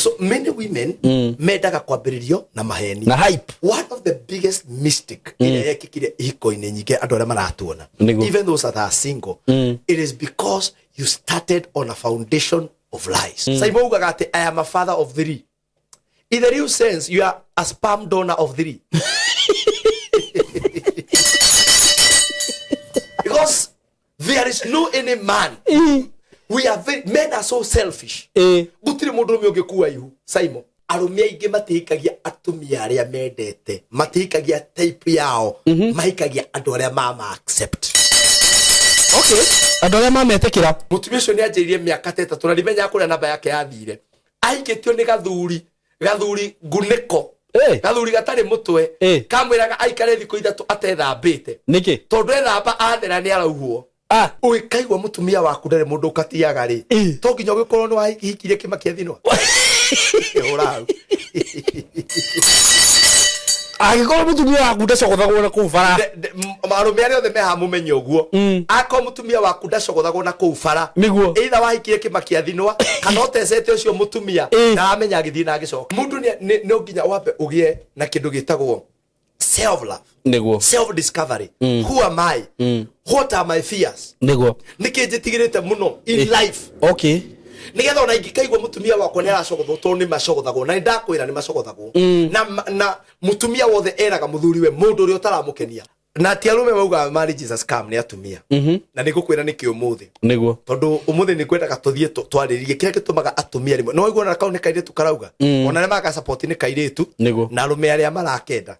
So many women mendaga kwambiririo na maheni na hype. One of the biggest mistake yekikire iko-ini nyinge andu aria maratuona, even those that are single, it is because you started on a foundation of lies. Saimo ugaga ati I am a father of 3. In the real sense, you are a sperm donor of 3. Because there is no any man. We are men are so selfish. Gutiri mundu rumwe ungikuwa ihu. Saimo, arumia ingi matikagia atumia aria mendete, matikagia type yao, mahikagia andu aria mama accept. Okay. Andu aria mametekira. Mutumia ucio ni anjirie miaka 3 na ndimenya kuria namba yake yathire. Aikitio ni gathuri nguniko. Gathuri gatari mutwe. Kamwiraga aikare thiko 3 atethambite. Niki? Tondu ethamba athera ni arauhwo. Uikaigwa mutumia waku ndere mundu ukatiaga ri. To nginya ugikorwo ni wahikire kimakia thinwa. Urau. Agikoro mutumia waku ndacogothagwo na kufara. Marume ari othe meha mumenye uguo. Ako mutumia waku ndacogothagwo na kufara. Niguo. Either wahikire kimakia thinwa kana utecete ucio mutumia na amenya agithii na agicoka. Mundu no nginya wape ugie na kindu gitagwo self love. Niguo. Self discovery. Who am I? What are my fears? Niguo. Nikinjitigirite muno in life. Okay. Nigetha ona ingikaigwa mutumia wakwa ni aracogothwo to ni macogothagwo na ndakwira ni macogothagwo na mutumia wothe eraga muthuriwe mundu uri utaramukenia na ti arume bauga marriage is a scam ni atumia na nigukwira niki umuthi niguo tondu umuthi ni kwendaga tuthie twaririe kire gitumaga atumia rimwe no igona kau ni kairitu karauga ona ni maka support ni kairitu na arume aria marakenda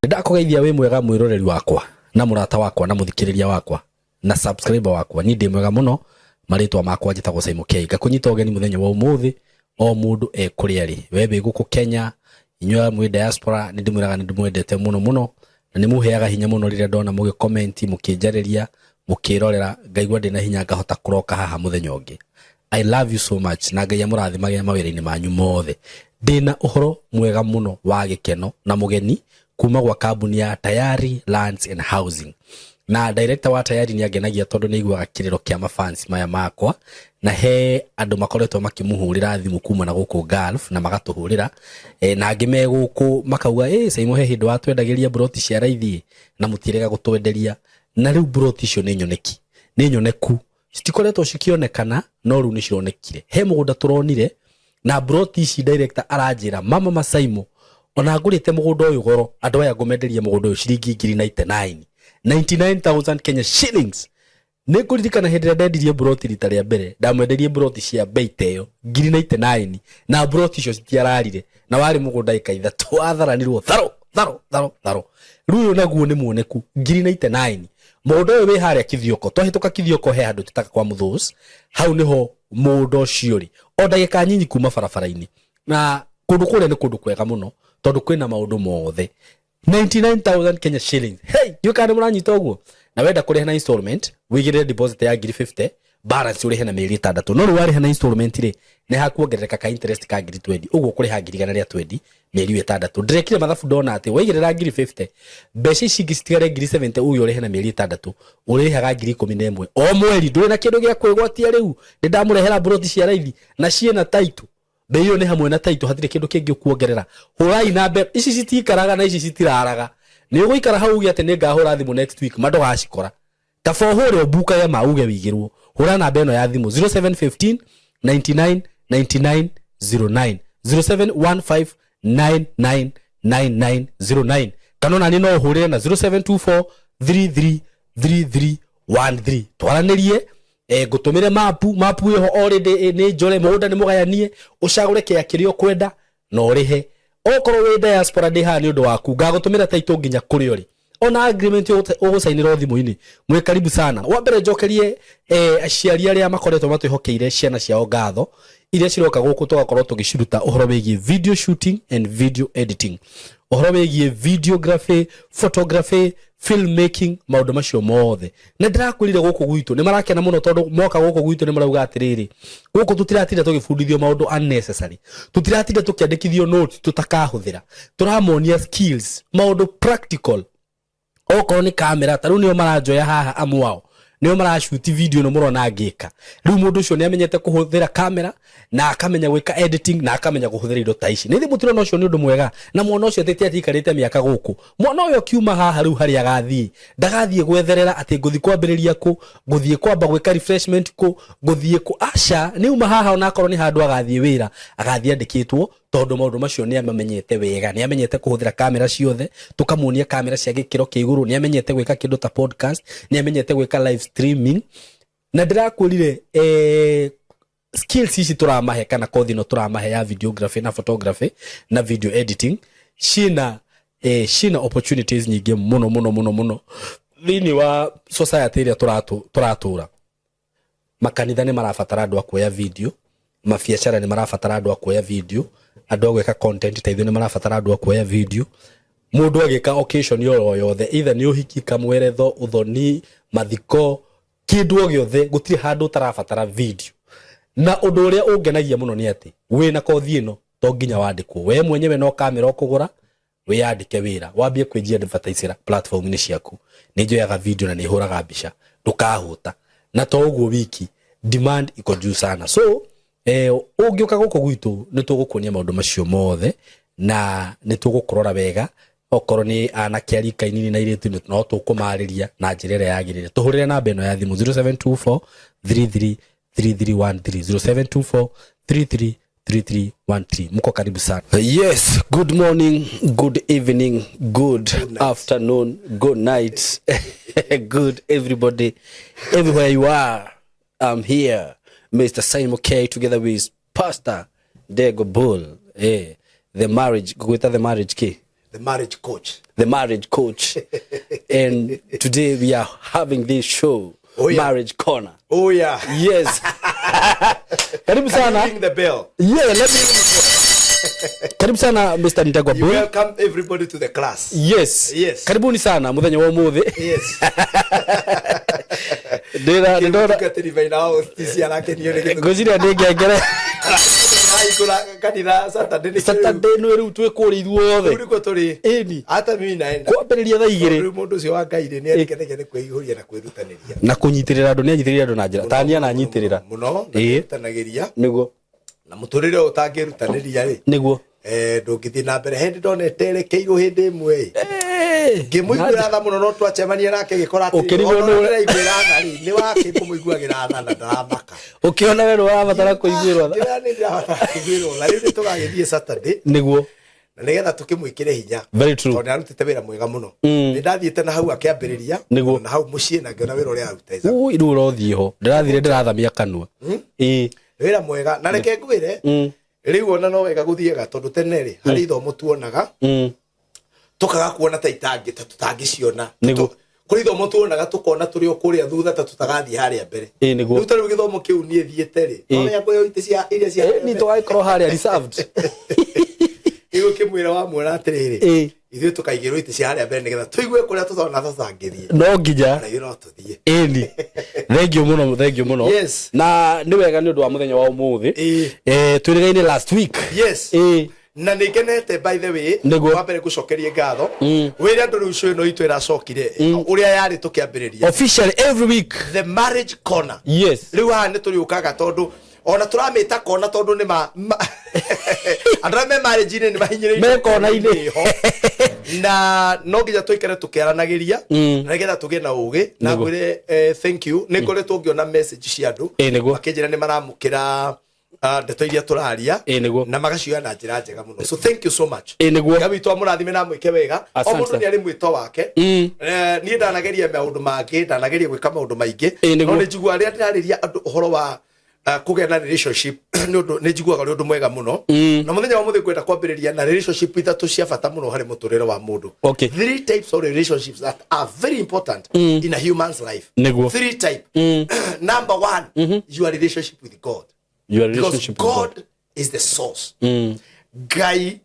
ndakugeithia we mwega mwiroreri wakwa na murata wakwa na muthikiriria wakwa na subscriber wakwa ni ndi mwega muno maritwa makwa njitagwo Simon K gakunyita ogeni muthenya wa umuthi o mundu kuria ri webe guku Kenya inywa mwi diaspora ni ndimwiraga ni ndimwendete muno na ni muheaga hinya muno rira ndona mugi comment mukinjariria mukirorera ngaigwa ndina hinya ngahota kuroka haha muthenya ungi. I love you so much na ngai amurathimage mawira-ini manyu mothe ndina uhoro mwega muno wa gikeno na mugeni kuma gwa kambuni ya Tayari Lands and Housing na director wa Tayari ni agenagia tondu ni igwaga kiriro kia mafans maya makwa na he andu makoretwo makimuhurira thimu kuma na guku Gulf na magatuhurira na ngime guku makauga Simon he hindu watwendagiria broti cia raithi na mutirega gutwenderia na riu broti cio ni nyoneku citikoretwo cikionekana no riu ni cironekire he mugunda turonire na broti ici director aranjira mama Masaimo ona ngurite mugunda uyu goro andu aya ngumenderia mugunda uyu ciringi 99,000 Kenya shillings ne kuririkana hendira ndendirie broti rita ria mbere ndamwenderie broti cia beiteyo 99 na broti cio citiararire na wari mugunda ikaitha twatharanirwo tharo ruyo naguo ni muoneku 99 mugunda uyu wi haria kithioko twahituka kithioko he handu tutaka kwa muthus hau niho mugunda ucio ri o ndagika nyinyi kuma barabara-ini na kundu kule ni kundu kwega muno tondu kwina maundu mothe 99,000 Kenya shillings. Hey, you can't muranyita uguo na wenda kuriha na installment wigire deposit ya 50 balance urihe na mieri 6 no ruwariha na installment ri ne hakuongereka ka interest ka 20 uguo kuriha 20 mieri 6 ndirekire mathabu ndona ati wigirira 50 mbeca ici citigare 70 uyu urihe na mieri 6 urihaga 11 o mweri nduri na kindu gia kwigwatia riu ndi ndamurehera broti cia raithi na ciena title beyo ni hamwe na title hatire kindu kingi kuongerera hurai na mbe ici citikaraga na ici citiraraga ni uguikara hau ugi ati ni ngahura thimu next week mando gacikora ta fohore obuka ya mauge wigirwo hura na beno ya thimu 0715 99 99 09 0715 999909 kanona ni no hurire na 0724 33 3313 twaranirie gutumire mapu yo already ni njore mugunda ni mugayanie ucagure kia kirio kwenda no rihe okorwo wi diaspora ndi ha ni undu waku ngagutumira title nginya kuri ori ona agreement ugusainira thimu-ini mwe karibu sana wa mbere njokerie aciari aria makoretwo matwihokeire ciana ciao ngatho iria ciroka guku tugakorwo tugishiruta uhoro wigie video shooting and video editing uhoro wigie videography, photography, filmmaking, maundu macio mothe. Na ndirakwirire guku gwitu ni marakena muno tondu moka guku gwitu ni marauga atiriri. Guku tutiratinda tugifundithio maundu unnecessary. Tutiratinda tukiandikithio notes tutakahuthira. Turamonia skills, maundu practical. Okorwo ni kamera, taru nio marajoya haha amu wao. Nio marashuti video no murona ngika. Riu mundu ucio ni amenyete kuhuthira kamera na akamenya gwika editing na akamenya kuhuthira indo ta ici. Nithi mutirona ucio ni undu mwega na mwana ucio tete atikarite miaka guku. Mwana uyo kiuma haha riu hari agathii. Ndagathie gwetherera ati nguthi kwambiriria ku, nguthie kwamba gwika refreshment ku, nguthie ku asha ni uma haha ona akorwo ni handu agathie wira, agathie andikitwo tondu maundu macio ni amenyete wega, ni amenyete kuhuthira kamera ciothe, tukamuonia kamera cia gikiro kia iguru, ni amenyete gwika kindu ta podcast, ni amenyete gwika live streaming. Na ndirakurire skills ici turamahe kana kothi no turamahe ya videography na photography na video editing shina opportunities nyingi muno thini wa society ria turatura. Makanitha ni marabatara andu akuoya video, mabiacara ni marabatara andu akuoya video, andu agweka content ta ithu ni marabatara andu akuoya video. Mundu agika occasion yothe, either ni uhiki, kamweretho, uthoni, mathiko, kindu giothe, gutiri handu tarabatara video. Na undu uria ungenagia muno ni ati wina kothi ino to nginya wandikwo, we mwenyewe no kamera ukugura, we yandike wira, wambie kwenjia advertisera platform ni ciaku, ni njoyaga video na ni huraga mbica, ndukahuta na to uguo wiki demand iko juu sana. So ungiuka guku gwitu ni tugukuonia maundu macio mothe na ni tugukurora wega. Okorwo ni anake arika inini na iritu no tukumariria na njira ria yagirire. Tuhurire namba ino ya thimu 0724 33 3313 0724 3313. Mko karibu sana. Yes, good morning, good evening, good afternoon, good night. Good everybody, everywhere you are. I'm here, Mr. Simon K, together with Pastor Dego Bull. The marriage key. The marriage coach. The marriage coach. And today we are having this show. Oh, yeah. Marriage Corner. Oh yeah. Yes. Karibu sana. Ring the bell. Yeah, let me. Karibu sana Mr. Ndegwa Bull. Welcome everybody to the class. Yes. Yes. Karibuni sana muthenya wa umuthi. Yes. Ndora tukatirivaina ao tisi arake niyo nige. Ngojira ndengengere. Aikula kanitha Saturday no riu twikuri ithuothe. Uriko turi. Eni. Hata mimi naenda. Kwambiriria thaa igiri. Riu mundu ucio wa Ngai ni arikenegene kwihuria na kwirutaniria. Na kunyitirira andu ni anyitirira andu na njira. Tania na nyitirira. Muno. Kwirutanagiria. Niguo. Na muturire utangirutaniria ri. Niguo. Ndungithi na mbere hindi ndoneterekeirwo hindi imwe ngimuiguira tha muno no twacemania nake gikora ati ukiriguira tha ri ni wake kumuiguagira tha na ndaramaka ukiona we urabatara kuiguirwa tha ni ndabatara kuiguirwa na riu tugagithie Saturday niguo na nigetha tukimwikire hinya very true tondu arutite wira mwega muno ni ndathiite na hau akiambiriria na hau mucii na ngiona wira uria arutaiza iru urothie ho ndirathire ndirathamia kanua wira mwega na reke ngwire riu ona no wega guthiega tondu tene ri hari ithomo tuonaga tukaga kuona ta itangi ta tutangiciona kuri ithomo tuonaga tukona turi o kuria thutha ta tutagathie haria mbere riu tari githomo kiu nie thiete ri no ya kuyo ite cia iria cia ni to aikoro haria reserved igo kimwira wa mwera atiriri ithuĩ tukaigĩrwo ite cia haria mbere nigetha tuigue kuria tutona tutangithie no nginya na iro tuthie eni thank you muno yes na ni wega ni undu wa muthenya wa umuthi twirigaine last week yes na nikenete by the way wa mbere gucokerie ngatho wira ndu riu cio no itu iracokire uria yari tukiambiriria officially every week the marriage corner yes riu ha ni turiukaga tondu ona turamita kona tondu ni andrame marriage ni mahinyire me kona ine na no nginya tuikare tukiaranagiria na getha tugie na ugi na ngwire thank you ni ngoretwo ngiona message cia andu makinjira ni maramukira ndeto iria turaria na magacioya na njira njega muno so thank you so much gabitu amurathime na mwike wega o mundu ni ari mwito wake ni ndanageria maundu mangi ndanageria gwika maundu maingi no ni njigua aria ndirariria andu uhoro wa kugena relationship ni njiguaga undu mwega muno na muthenya wa muthi kwenda kwambiriria na relationship ithatu cia bata muno hari muturire wa mundu three types of relationships that are very important in a human's life three type number one your relationship with God. Your relationship because God is the source. Ngai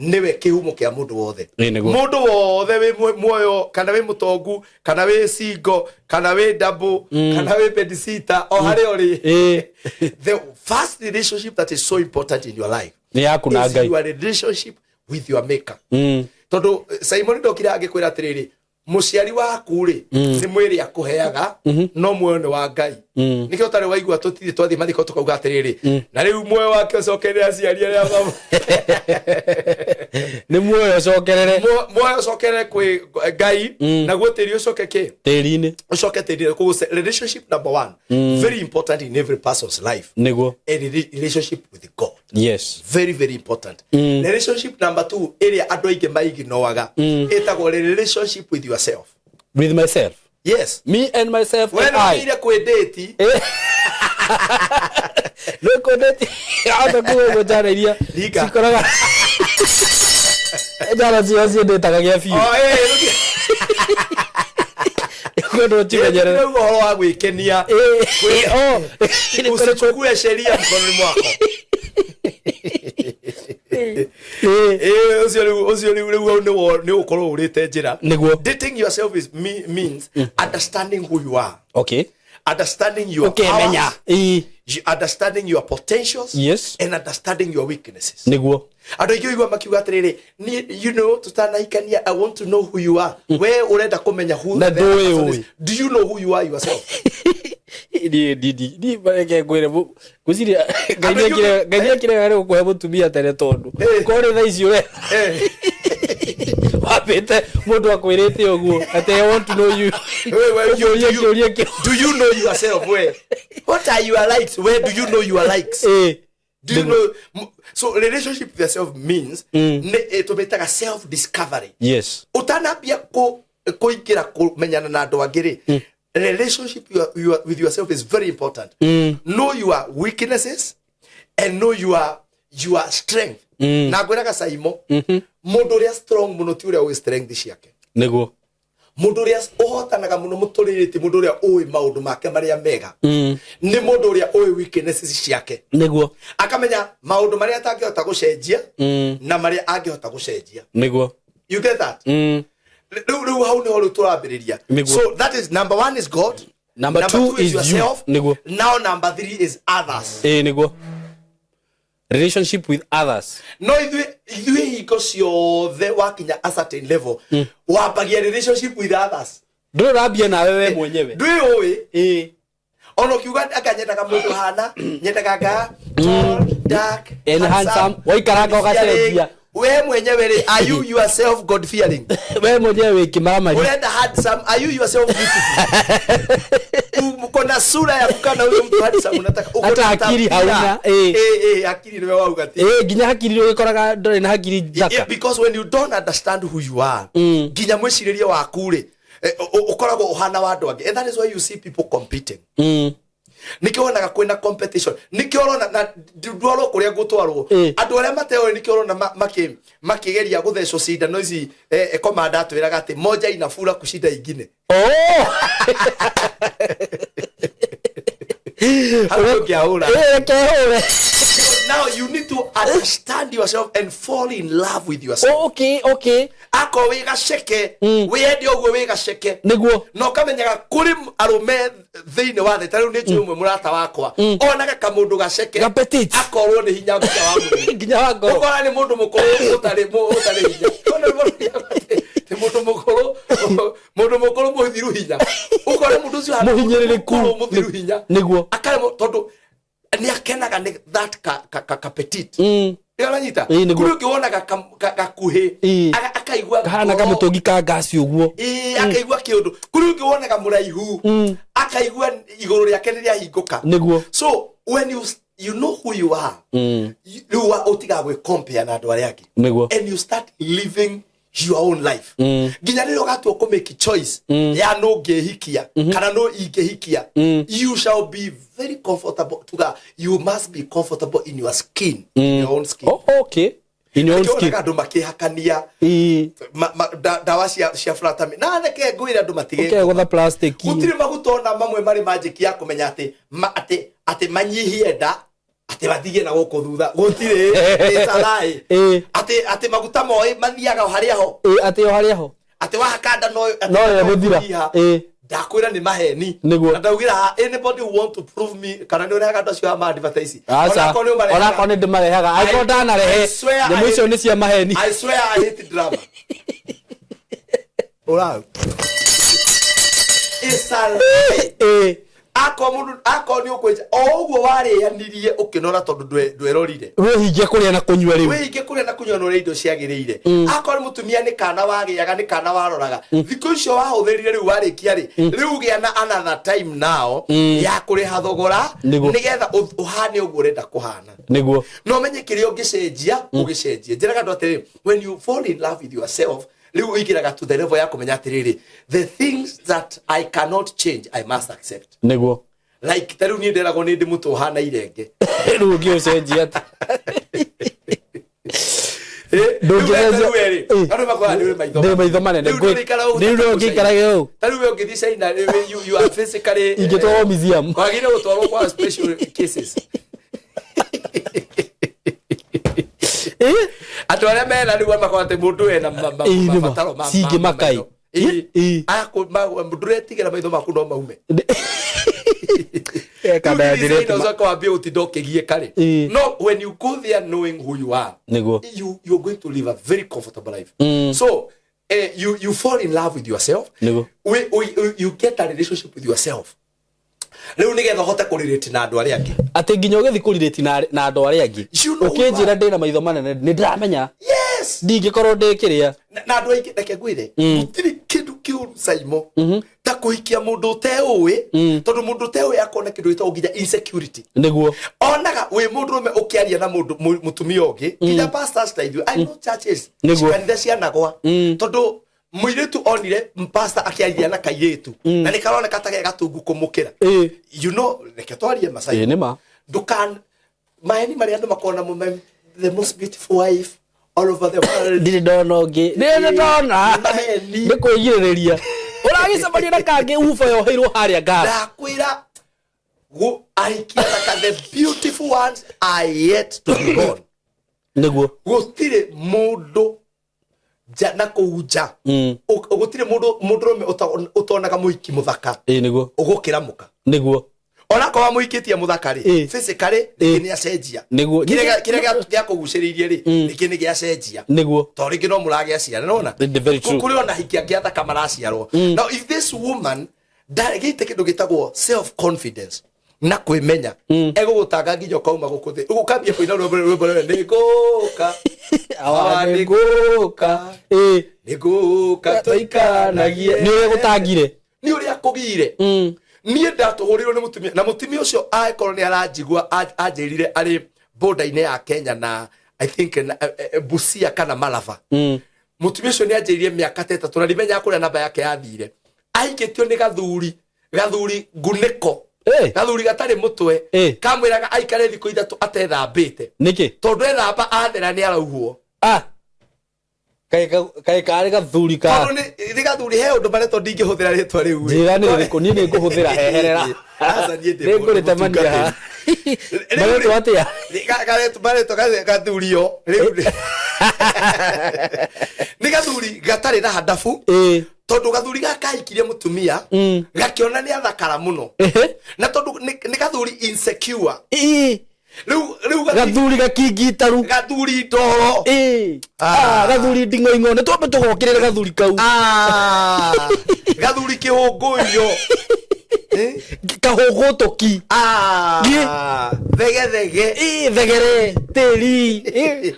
niwe kihumo kia mundu wothe mundu wothe wi muoyo kana wi mutongu kana wi single kana wi double kana wi bedsitter o hari ori the first relationship that is so important in your life ni yaku na Ngai your relationship with your maker tondu Simon ndokira agikwira atiriri muciari waku ri ni mwiri akuheaga no muoyo ni wa Ngai nikio tare waigua tutiri twathi mathiko tukauga atiriri na riu muoyo wake ucokerere aciari aria baba ni muoyo ucokerere kwi Ngai na gwotiri ucokeke tiri-ini ucoke tiri ku relationship number 1 very important in every person's life niguo a relationship with God yes very very important relationship number 2 area andu aingi maiginoaga etagwo relationship with yourself with myself yes me and myself when I ile ku date no ku date aba ku jana iria sikoraga jana cio ndetaga gia fiu kodo chimenyere no uhoro wa gwikenia usichukue sheria mkononi mwako ni ukorwo urite njira dating yourself is means understanding who you are okay understanding your powers understanding your potentials yes and understanding your weaknesses niguo ando igwa makiuga atiriri you know tutanaikania I want to know who you are we urenda kumenya who do you know who you are yourself di bareke gwire guciria gainia kire gari gukuhe mutumia tene tondu kore tha icio we wapite mundu akwirite oguo ati I want to know you do you know yourself we what are your likes where do you know your likes do you know so relationship with yourself means to make a self discovery yes utanapia kuingira kumenyana na andu angiri relationship with yourself is very important know your weaknesses and know your strength na gwiraga Saimo mundu ria strong muno ti uria we strength ciake niguo mundu ria uhotanaga muno muturirite mundu ria uwi maundu make maria mega ni mundu ria uwi weaknesses ciake niguo akamenya maundu maria atangihota gucenjia na maria angihota gucenjia niguo you get that Lu how ni holo turambiriria so that is number 1 is God number 2 is yourself niguo now number 3 is others niguo relationship with others no idwe hiko ciothe wakinya a certain level wapagia relationship with others ndio rabia na wewe mwenyewe ndio wewe ono kiuga akanyetaka mundu hana nyetaka tall dark and handsome waikaranga ugacenjia we mwenyewe ri are you yourself God fearing we mwenyewe kimaramari urenda handsome are you yourself beautiful ukona sura ya kukana huyo mtu handsome unataka hata akili hauna akili ni wewe ugati ginya akili ukikoraga ndore na akili jaka because when you don't understand who you are ginya mwiciriria waku ri ukoragwo uhana wa andu angi and that is why you see people competing nikionaga kwena competition nikiorona na ndwaro kuria gutwarwo andu aria mateo nikiorona makigeria guthecwo cindano ici commander atwiraga ati moja inafura kushinda ingine now you need to understand yourself and fall in love with yourself okay ako wiga sheke wendi ogwo wiga sheke niguo no kamenyaga kuri arume thiine wa thetaru ni jumwe murata wakwa onaga kamundu gasheke akorwo ni hinya guta wa mundu ginya wako ukora ni mundu mukuru utari hinya te mundu mukuru muthiru hinya ukora mundu cio muhinyiririku muthiru hinya niguo akare tondu ni akenaga ni that ka petit Yaranyita kuri ukiwonaga gakuhi akaigwa kana kama mutongi ka gasi uguo akaigwa kiundu kuri ukiwonaga muraihu akaigwa iguru riake ni riahinguka niguo so when you know who you are you are otiga we compare na andu aria angi niguo and you start living your own life ginya riro gatwo ku make choice ya no ngehikia kana no ingehikia you shall be very comfortable to that you must be comfortable in your skin your own skin okay in your own skin andu makihakania dawa cia flatami na neke ngwira andu matige okay gotha plastic gutire magutona mamwe mari magic ya kumenya ati ati manyihie nda ati bathigie na guku thutha gutire itarai ati maguta moe mathiaga haria ho ati o haria ho ati wahakanda no ya guthira ndakwira ni maheni ndaugira anybody who want to prove me kana ni urehaga ndo cio ma advertise ona kone ndimarehaga aiko ndana rehe ni mwicio ni cia maheni I swear I hate drama ora isal ako ni ukweja oguo warianirie ukinora tondu ndwerorire wihinge kuria na kunywa riu wihinge kuria na kunywa no indo ciagirire ako ni mutumia ni kana wagiaga ni kana waroraga thikũ icio wahuthirire riu warikia riu gia na another time now ya kuriha thogora nigetha uhane uguo urenda kuhana niguo no menye kiri ungicenjia ugicenjie njiraga ndo atiri when you fall in love with yourself riu igiraga to the level ya kumenya atiriri the things that I cannot change I must accept niguo like taru ni nderago ni ndi mutu hana irenge riu ngiucenjia ndungirezo ano bakwa ni maitho manene ni ngikarage u taru we ngithi China you are physically ingitwa museum kwagire gutwarwo kwa special cases atware mena ni wama kwate mundu ena mabataro ma singi makai ako nduretigira maitho maku no maume kada direct no zako ambia utidokegie kare no when you go there knowing who you are nego you're going to live a very comfortable life so you fall in love with yourself nego you get a relationship with yourself riu nigetha hote kurirate na andu aria angi ati nginya ugethi kurirate na andu aria angi ukinjira ndina maitho manene ni ndiramenya yes ndingikorwo ndikiria na andu aingi reke ngwire gutiri kindu kiuru Saimo ta kuhikia mundu teui tondu mundu teui akona kindu gitagwo nginya insecurity niguo onaga wi mundu rume ukiaria na mundu mutumia ungi nginya pastors like you I know churches kanitha cianagwa tondu muiritu onire pastor akiaria na kairetu na nikaroneka ta gatungu kumukira you know reke twarie Masai nima dukan maheni mari andu makona mu the most beautiful wife all over the world ndiri ndonongi ndiri ndona ndikuigiriria uragicamaria na kangi ufa yoheirwo haria ngara ndakwira go aikia na the beautiful ones are yet to be born niguo gutire mundu jana kuja gutire mundu rume utonaga muiki muthaka niguo ugukira muka niguo ona kwa muikitie muthakari physically ni acenjia niguo kire gya kuguciririe ri ni gya cenjia niguo to ringi no murage aciara nona kuri ona hikia gya thaka maraciarwo now if this woman gite kindu gitagwo self confidence na kwimenya egugutanga nginya kauma gukuthi ugukambia kuina rwimbo niguka niguka toikanagie ni gutangire ni uria kugire nie ndatuhurirwo ni mutumia na mutumia ucio akorwo ni aranjigua anjirire ari border-ine ya Kenya na I think Busia kana Malava mutumia ucio ni anjirire miaka 3 na rimenya kuria namba yake yathire aikitio ni gathuri nguniko gathuri gatari mutwe kamwiraga aikare thiko ithatu atethambite niki tondu ethamba athera ni arauhwo kai kare gathuri ka tondu ni gathuri he undu mareto ndingihuthira ritwa riu njira ni riko ni nguhuthira heherera asa nie ndi ngurite mania mareto atia mareto gathurio riu ni gathuri gatari na hadafu tondu gathuri gakaikirie mutumia gakiona ni athakara muno na tondu ni gathuri insecure riu gathuri gakingitaru gathuri ndoro gathuri ndingoingo ne twambe tugokirira gathuri kau gathuri kihunguyo kahugutuki thegere tiri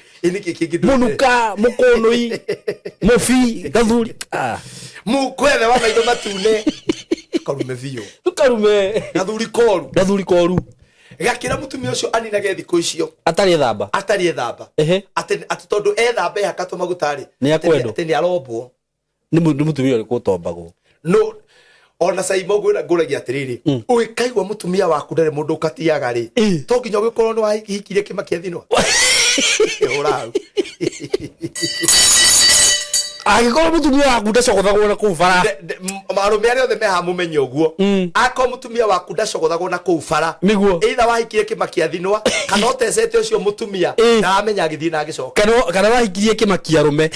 munuka mukonoi mufi gathuri mukwethe wa maitho matune karume biyo gathuri koru gakira mutumia ucio aninage thiko icio atari thamba ati tondu ethamba ihakatwo magutari ati ni arobwo ni mutumia uri kutombagwo no ona Saimo nguragia atiriri uikaigwa mutumia waku ndare mundu ukatiaga ri to nginya ugikorwo ni wahikirie kimakia thinwa urau agikora mutumia waku ndacogothagwo na kuu bara marume ari othe meha mumenye uguo ako mutumia waku ndacogothagwo na kuu bara niguo either wahikire kimakia thinwa kana utecete ucio mutumia na amenya agithii na agicoka kana wahikirie kimakia rume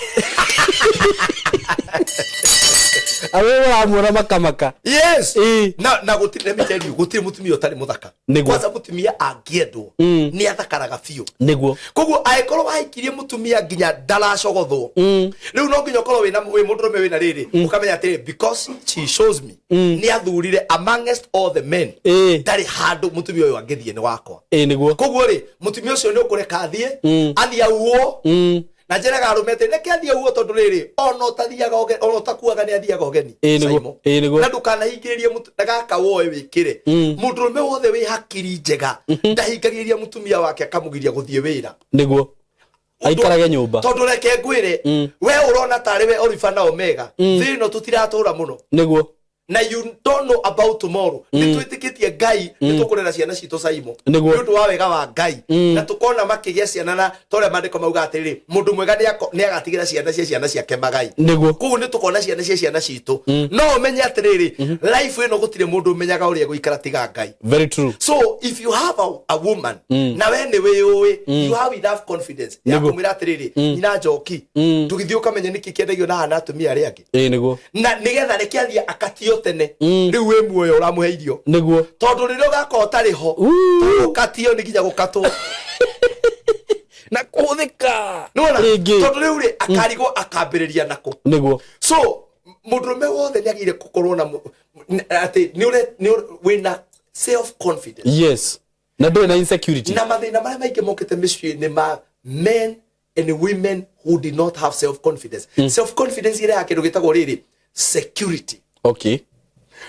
awe wamuona makamaka yes na gutire miteri gutire mutumia utari muthaka kwanza mutumia angiendwo ni athakaraga biu niguo koguo aikorwo wahikirie mutumia nginya ndaracogothwo riu no nginya korwo wina mundurume wina riri ukamenya atiri because she shows me ni athurire amongst all the men ndari handu mutumia uyu angithie ni wakwa niguo koguo ri mutumia ucio ni ukureka athie athia uo na njeraga arumete neke athia uo tondu riri ono tathiaga ono takuaga ni athiaga ogeni niguo na ndukanahingirie ndagaka woe wikire mundurume wothe wi hakiri njega ndahingagiria mutumia wake akamugiria guthie wira niguo aikarage nyumba tondu reke ngwire we urona tari we Alpha na Omega thino tutiratura muno niguo na you don't know about tomorrow ni twitikitie Ngai ni tukurera ciana citu Saimo ni undu wa wega wa Ngai na tukona makigia ciana na tore mandiko mauga atiri mundu mwega ni agatigira ciana ciake magai kugu ni tukona ciana citu no umenye atiriri life ino gutire mundu umenyaga uri guikara tiga Ngai very true so if you have a woman na we ni we you have enough confidence ya kumira atiriri ina njoki tugithio kamenye niki kiendagio na hana atumia ari angi niguo na nigetha rekiathia akatio tene riu we muoyo uramuheirio niguo tondu ririo gako utari ho ukatio ni ginya gukatwo na kuthika nona tondu riu ri akarigo akambiriria nako niguo so mundurume wothe ni agire gukorwo na ati ni wina self confidence yes na do na insecurity na mathina maria maingi mokite micii ni ma men and women who did not have self confidence self confidence ire yake ndugitagwo riri security okay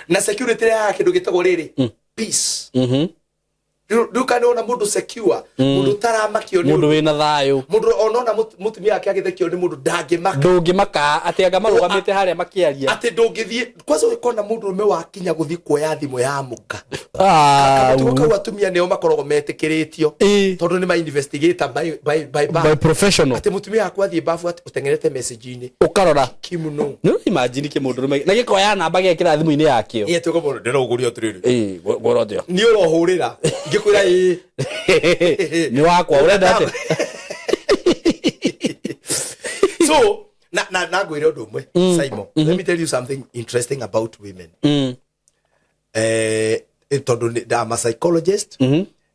na security ya kindu gitagwo riri peace duka no na mundu secure mundu taramakio ni mundu wina thayo mundu onona mutumia yake agithekio ni mundu ndungimaka ati anga marugamite haria makiaria ati ndungithie kwanza ukona mundu me wakinya guthi kuoya thimu ya muka tuka watumia neo makorogo metikiritio tondu ni ma investigator by professional ati mutumia yakwa thie bafu ati utengerete message ini ukarora kimuno no imagine ki mundu na gikoya namba gekira thimu ini yakio ye tuko mundu ndirogurio atiriri gorodio ni urohurira ngikwira ni wakwa urenda ate so na gwire undu umwe Simon let me tell you something interesting about women tondu I'm a psychologist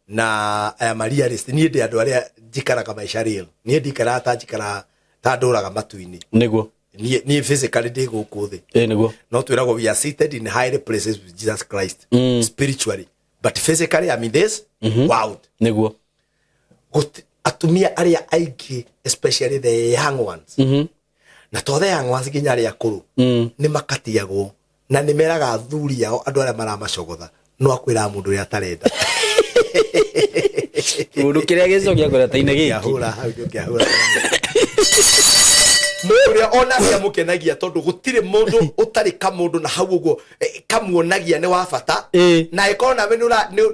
na I am a realist ni ndi andu aria njikaraga maisha real ni ndikara ta njikara ta nduraga matu-ini niguo ni physically ndi guku thi niguo no twiragwo we are seated in high places with Jesus Christ spiritually but physically I'm in this world niguo atumia aria aiki especially the young ones na tothe young ones ginya aria akuru ni makatiagwo na ni meraga thuri yao andu aria maramacogotha no akwira mundu uria atarenda mundu kiria gicokia ngorata-ini giki ahura hau ngiahura muria ona cia mukenagia tondu gutire mundu utari ka mundu na hau uguo kamuonagia ni wa bata na ikona we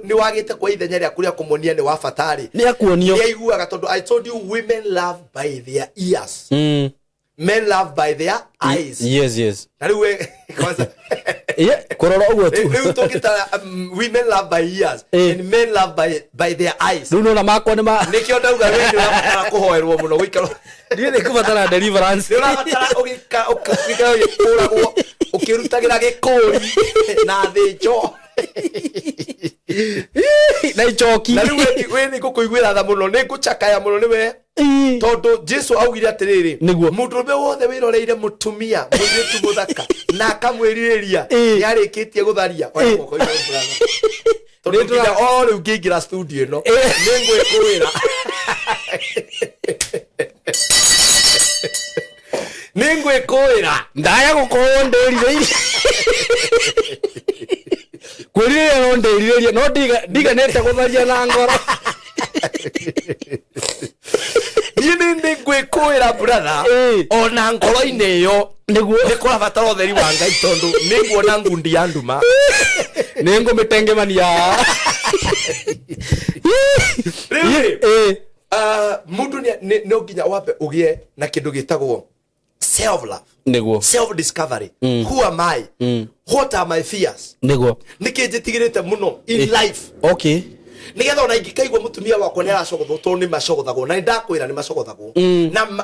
ni wagite kwa ithenya ria kuria kumuonia ni wa bata ri ni akuonio ni aiguaga tondu I told you women love by their ears men love by their eyes yes na riwe kwanza kororo uguo tu riu tukita women love by ears and men love by their eyes riu no makwa ni ma nikio ndauga we ni urabatara kuhoerwo muno guikaro ndiye ni kubatara deliverance ni urabatara ukika uragwo ukirutagira gikuri na thicho na ichoki na riu we ni gukuiguira tha muno ni guchakaya muno ni we tondu Jesu augire atiriri mundurume wothe wiroreire mutumia muiritu muthaka na akamwiriria yarikitie gutharia tondu nginya o riu ngiingira studio ino ni ngwikwira ni ngwikwira ndaya gukorwo ndirire kwirire no ndirire no ndiganete gutharia na ngoro ni ngwikwira brother ona ngoro-ini iyo niguo nikora batara utheri wa Ngai tondu niguona ngundi ya nduma ni ngumitengемania mundu no nginya wape ugie na kindu gitagwo self love, niguo self discovery. Who am I? What are my fears? niguo Nikijitigirite muno in life. okay Nigetha ona ingikaigwa mutumia wakwa ni aracogothwo to ni macogothagwo na ndakwira ni macogothagwo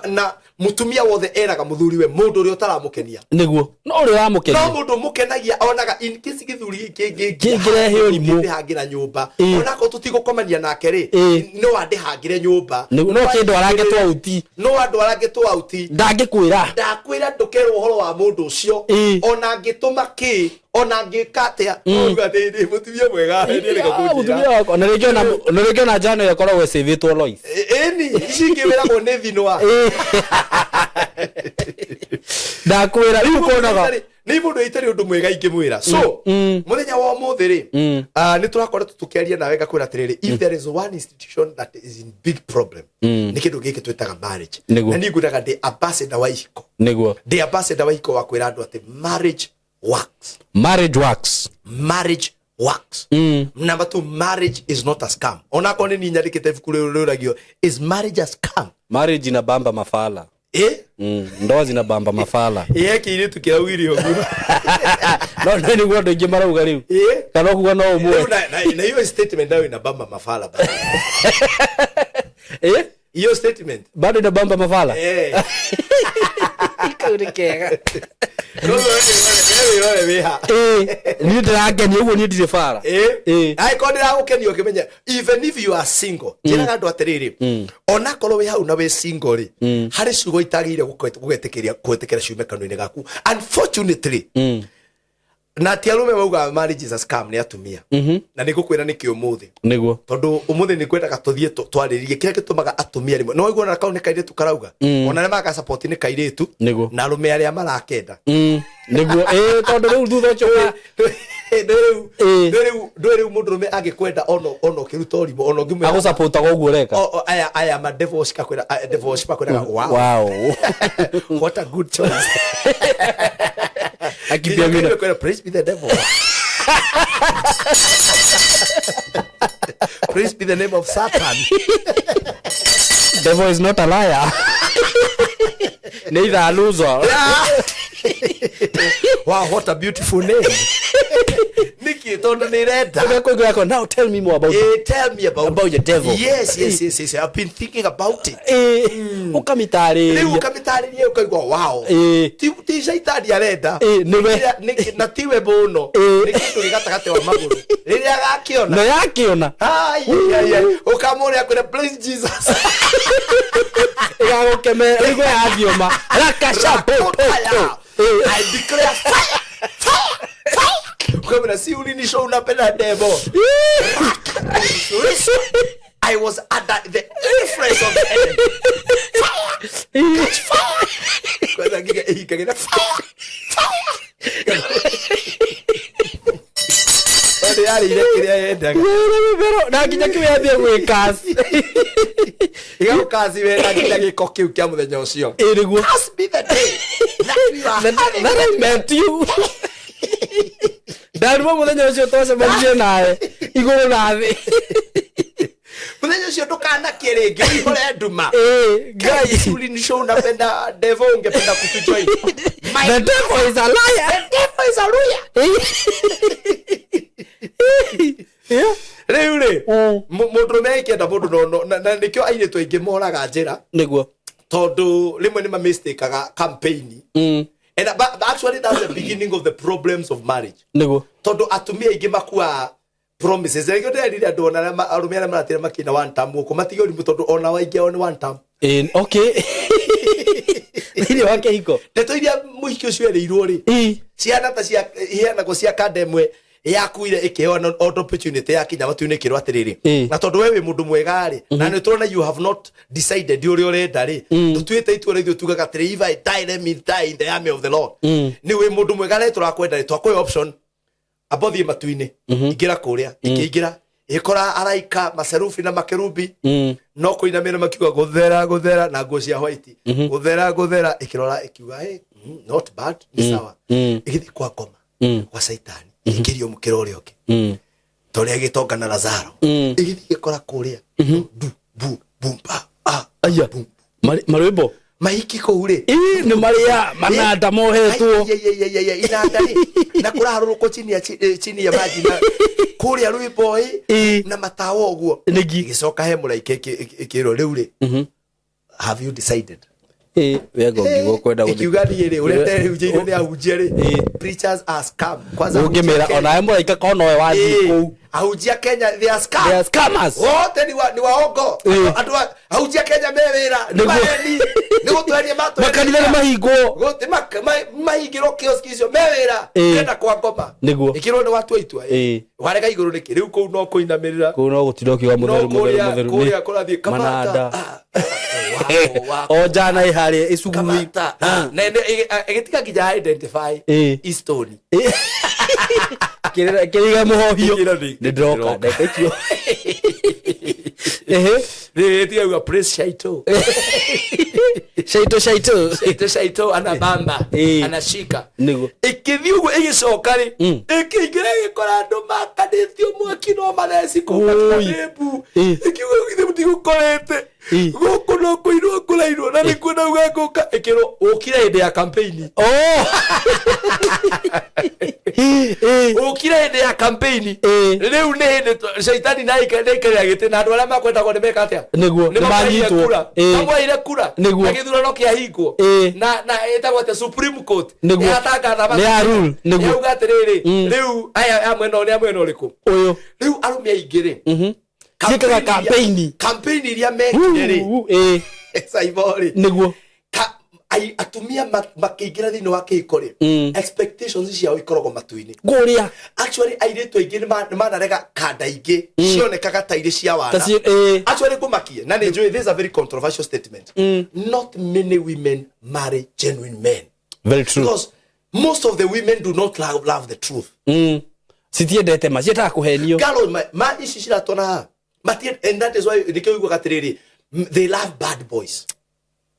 na mutumia wothe eraga muthuriwe mundu uri utaramukenia niguo no uri ramukenia no mundu mukenagia onaga in case githuri kingirehe urimu ndihangira nyumba onako tutigukomania nake ri no andihangire nyumba no kindu arangetwa uti no andu arangetwa uti ndangikwira ndukerwo uhoro wa mundu ucio ona ngituma ki ona ngikatia uga ndi mutumia mwega ndi mutumia wako na regiona jana yakorwo sevitwo Lois eni cingĩwĩragwo nĩ thinwa ndakwĩra rĩu kuonaga nĩ mũndũ itarĩ ũndũ mwega ingĩmwĩra so mũthenya wa ũmũthĩ rĩ nĩ tũrakoretwo tũkĩaria nawe ngakwĩra atĩrĩrĩ if there is one institution that is in big problem nĩ kĩndũ gĩkĩ twĩtaga marriage na niĩ ngwĩraga ndĩ ambassador wa ihiko nĩguo ndĩ ambassador wa ihiko wa kwĩra andũ atĩ marriage works marriage works. Number 2, marriage is not a scam. Onako ni nyandikite ibuku rĩuragio is marriage a scam? Marriage ina bamba mafala. Ndoa zina bamba mafala. Kiri tukiraugiri ogu. No nani gwa ndingi marauga riu. Kana kuga no umwe. Na hiyo statement ndio ina bamba mafala. Hiyo statement bado ina bamba mafala. Kaurikega. Ni ndageni uguo ni ndire fara ai ko ndira gukenio kimenya even if you are single jira andu atiriri ona korwo wi hau na wi single ri hari ciugo itagire gugetekeria ciumekano-ini gaku unfortunately na ti arume bauga marriage is a scam ni atumia na ni gukwira niki umuthi niguo tondu umuthi ni kwendaga tuthie twaririe kire gitumaga atumia rimwe no igona kaune kairitu karauga ona ne maka support ni kairitu na arume aria marakenda niguo tondu riu thutha ucio ndwere mundurume agikwenda ono kiruta urimo ono ngimwe agu support aguo reka aya ma divorce kakwira divorce bakwira wow what a good choice akibia mina praise be the devil praise be the name of Satan. Devil is not a liar. Neither a loser. Wow, what a beautiful name. Nikki, now tell me more about tell me about your devil. Yes. I've been thinking about it. Ukamitari. Wow. Ti shaitani arenda. Na tiwe bono. Nikitu ligatagate wa maguru. Riria gakiona. Na yakiona. Ukamuri akwira praise Jesus. Igagukeme igwe athioma. Rakasha I declare fire. Come see you show up in that devil. I was at the influence of the enemy. Fire. He can get fire. Na kinya kimeambia gwikasi igakasi wena kinya giko kiu kia muthenya ucio iriguo must be the day that I met you ndarimo muthenya ucio twacemanirie nawe iguru na thi muthenya ucio ndukana kiringi ihore nduma guys ni show napenda devil ungependa kutujoin the devil is a liar Riure mundu mekenda mundu na nikio aire twaingi moraga njira niguo tondu rimwe ni ma mistake aga campaign and actually that's the beginning of the problems of marriage niguo tondu atumia ingi makua promises rĩngĩ nderire andũ ona arũme arĩa maratĩra makina one time gũkũ matige ũrimũ tondu ona waingĩ on one time okay thĩinĩ wa kĩhiko ndeto iria mũhiki ũcio erĩirwo rĩ ciana ta cia iheanagwo cia kanda ĩmwe yakuire ĩkĩheana opportunity ya kinya matu-inĩ kĩrwo atĩrĩrĩ na tondu we wĩ mũndũ mwega rĩ na nĩ tũrona you have not decided ũrĩa ũrenda rĩ tũtuĩte itua rĩ ithuĩ tugaga atĩrĩ if I die let me die in the army of the Lord nĩ wĩ mũndũ mwega rĩ tũrakwenda rĩ twakwĩ option abothie matu-inĩ ingĩra kũrĩa ikĩingĩra ikora araika maserufi na makerubi no kũinamĩra makiuga gũthera na nguo cia white gũthera ikĩrora ikiuga not bad ni sawa igĩthiĩ kwa ngoma kwa saitani ikirio mukiro ũrĩa ũngĩ torĩa gĩtonga na Lazaro igĩthiĩ gĩkora kũrĩa du bu bumba aya marwĩmbo mahiki ko ri ni maria mananda mohetwo inanda ri na kuraharuruko chini ya maji na kuria Rwiboi na matawa uguo gicoka he muraike ikiro riu ri have you decided wega ngigwo kwenda guthikira ri urete ujiro ni ahunjia ri preachers are scam kwanza ungemera ona muraika kono we wathi ku ahunjia Kenya they are scam, they are scammers wote ni waongo andu ahunjia Kenya mewira ni maheni ni gutweria mato makanitha mahingo gote mahingiro kioski icio mewira kenda kwa ngoma ikiro ni watu aitu warega iguru niki riu ku no kuinamirira ku no gutiroki wa mutheru kuria kurathie kamata o jana ihari isugui na egetika kija identify istoni kiriga muhohio ni droka ndeketio tiga press shaito ana bamba anashika ikithi ugo igicoka ri ikiingira gikora andu makanithio mwaki no matheci kumatebu ikiugo githe mutigukorete guku no kuirwo kurairwo na ni kwenda ugaguka ikiro ukira hinde ya campaign ukira hinde ya campaign riu ni hinde shaitani naikare gite na andu aria makwenda ko nimeka atia niguo ni manyitwo amwaire kura na githurano kia hingwo na etagwo ate Supreme Court yatangatha ni arule niguo ugatiriri riu aya amwe no ni amwe no riku uyu riu arumia ingire gikaga campaign iria mekire ri saibori niguo atumia makiingira thini wa kikori expectations ciao ikorogo matuini guria actually airitu aingi ni manarega kanda ingi cionekaga ta iri cia wana actually kumakie na ni njui this is a very controversial statement not many women marry genuine men very true because most of the women do not love the truth sitiendete macieta kuhenio galo ma ici ciratona matie and that is why nikigwa gatiriri they love bad boys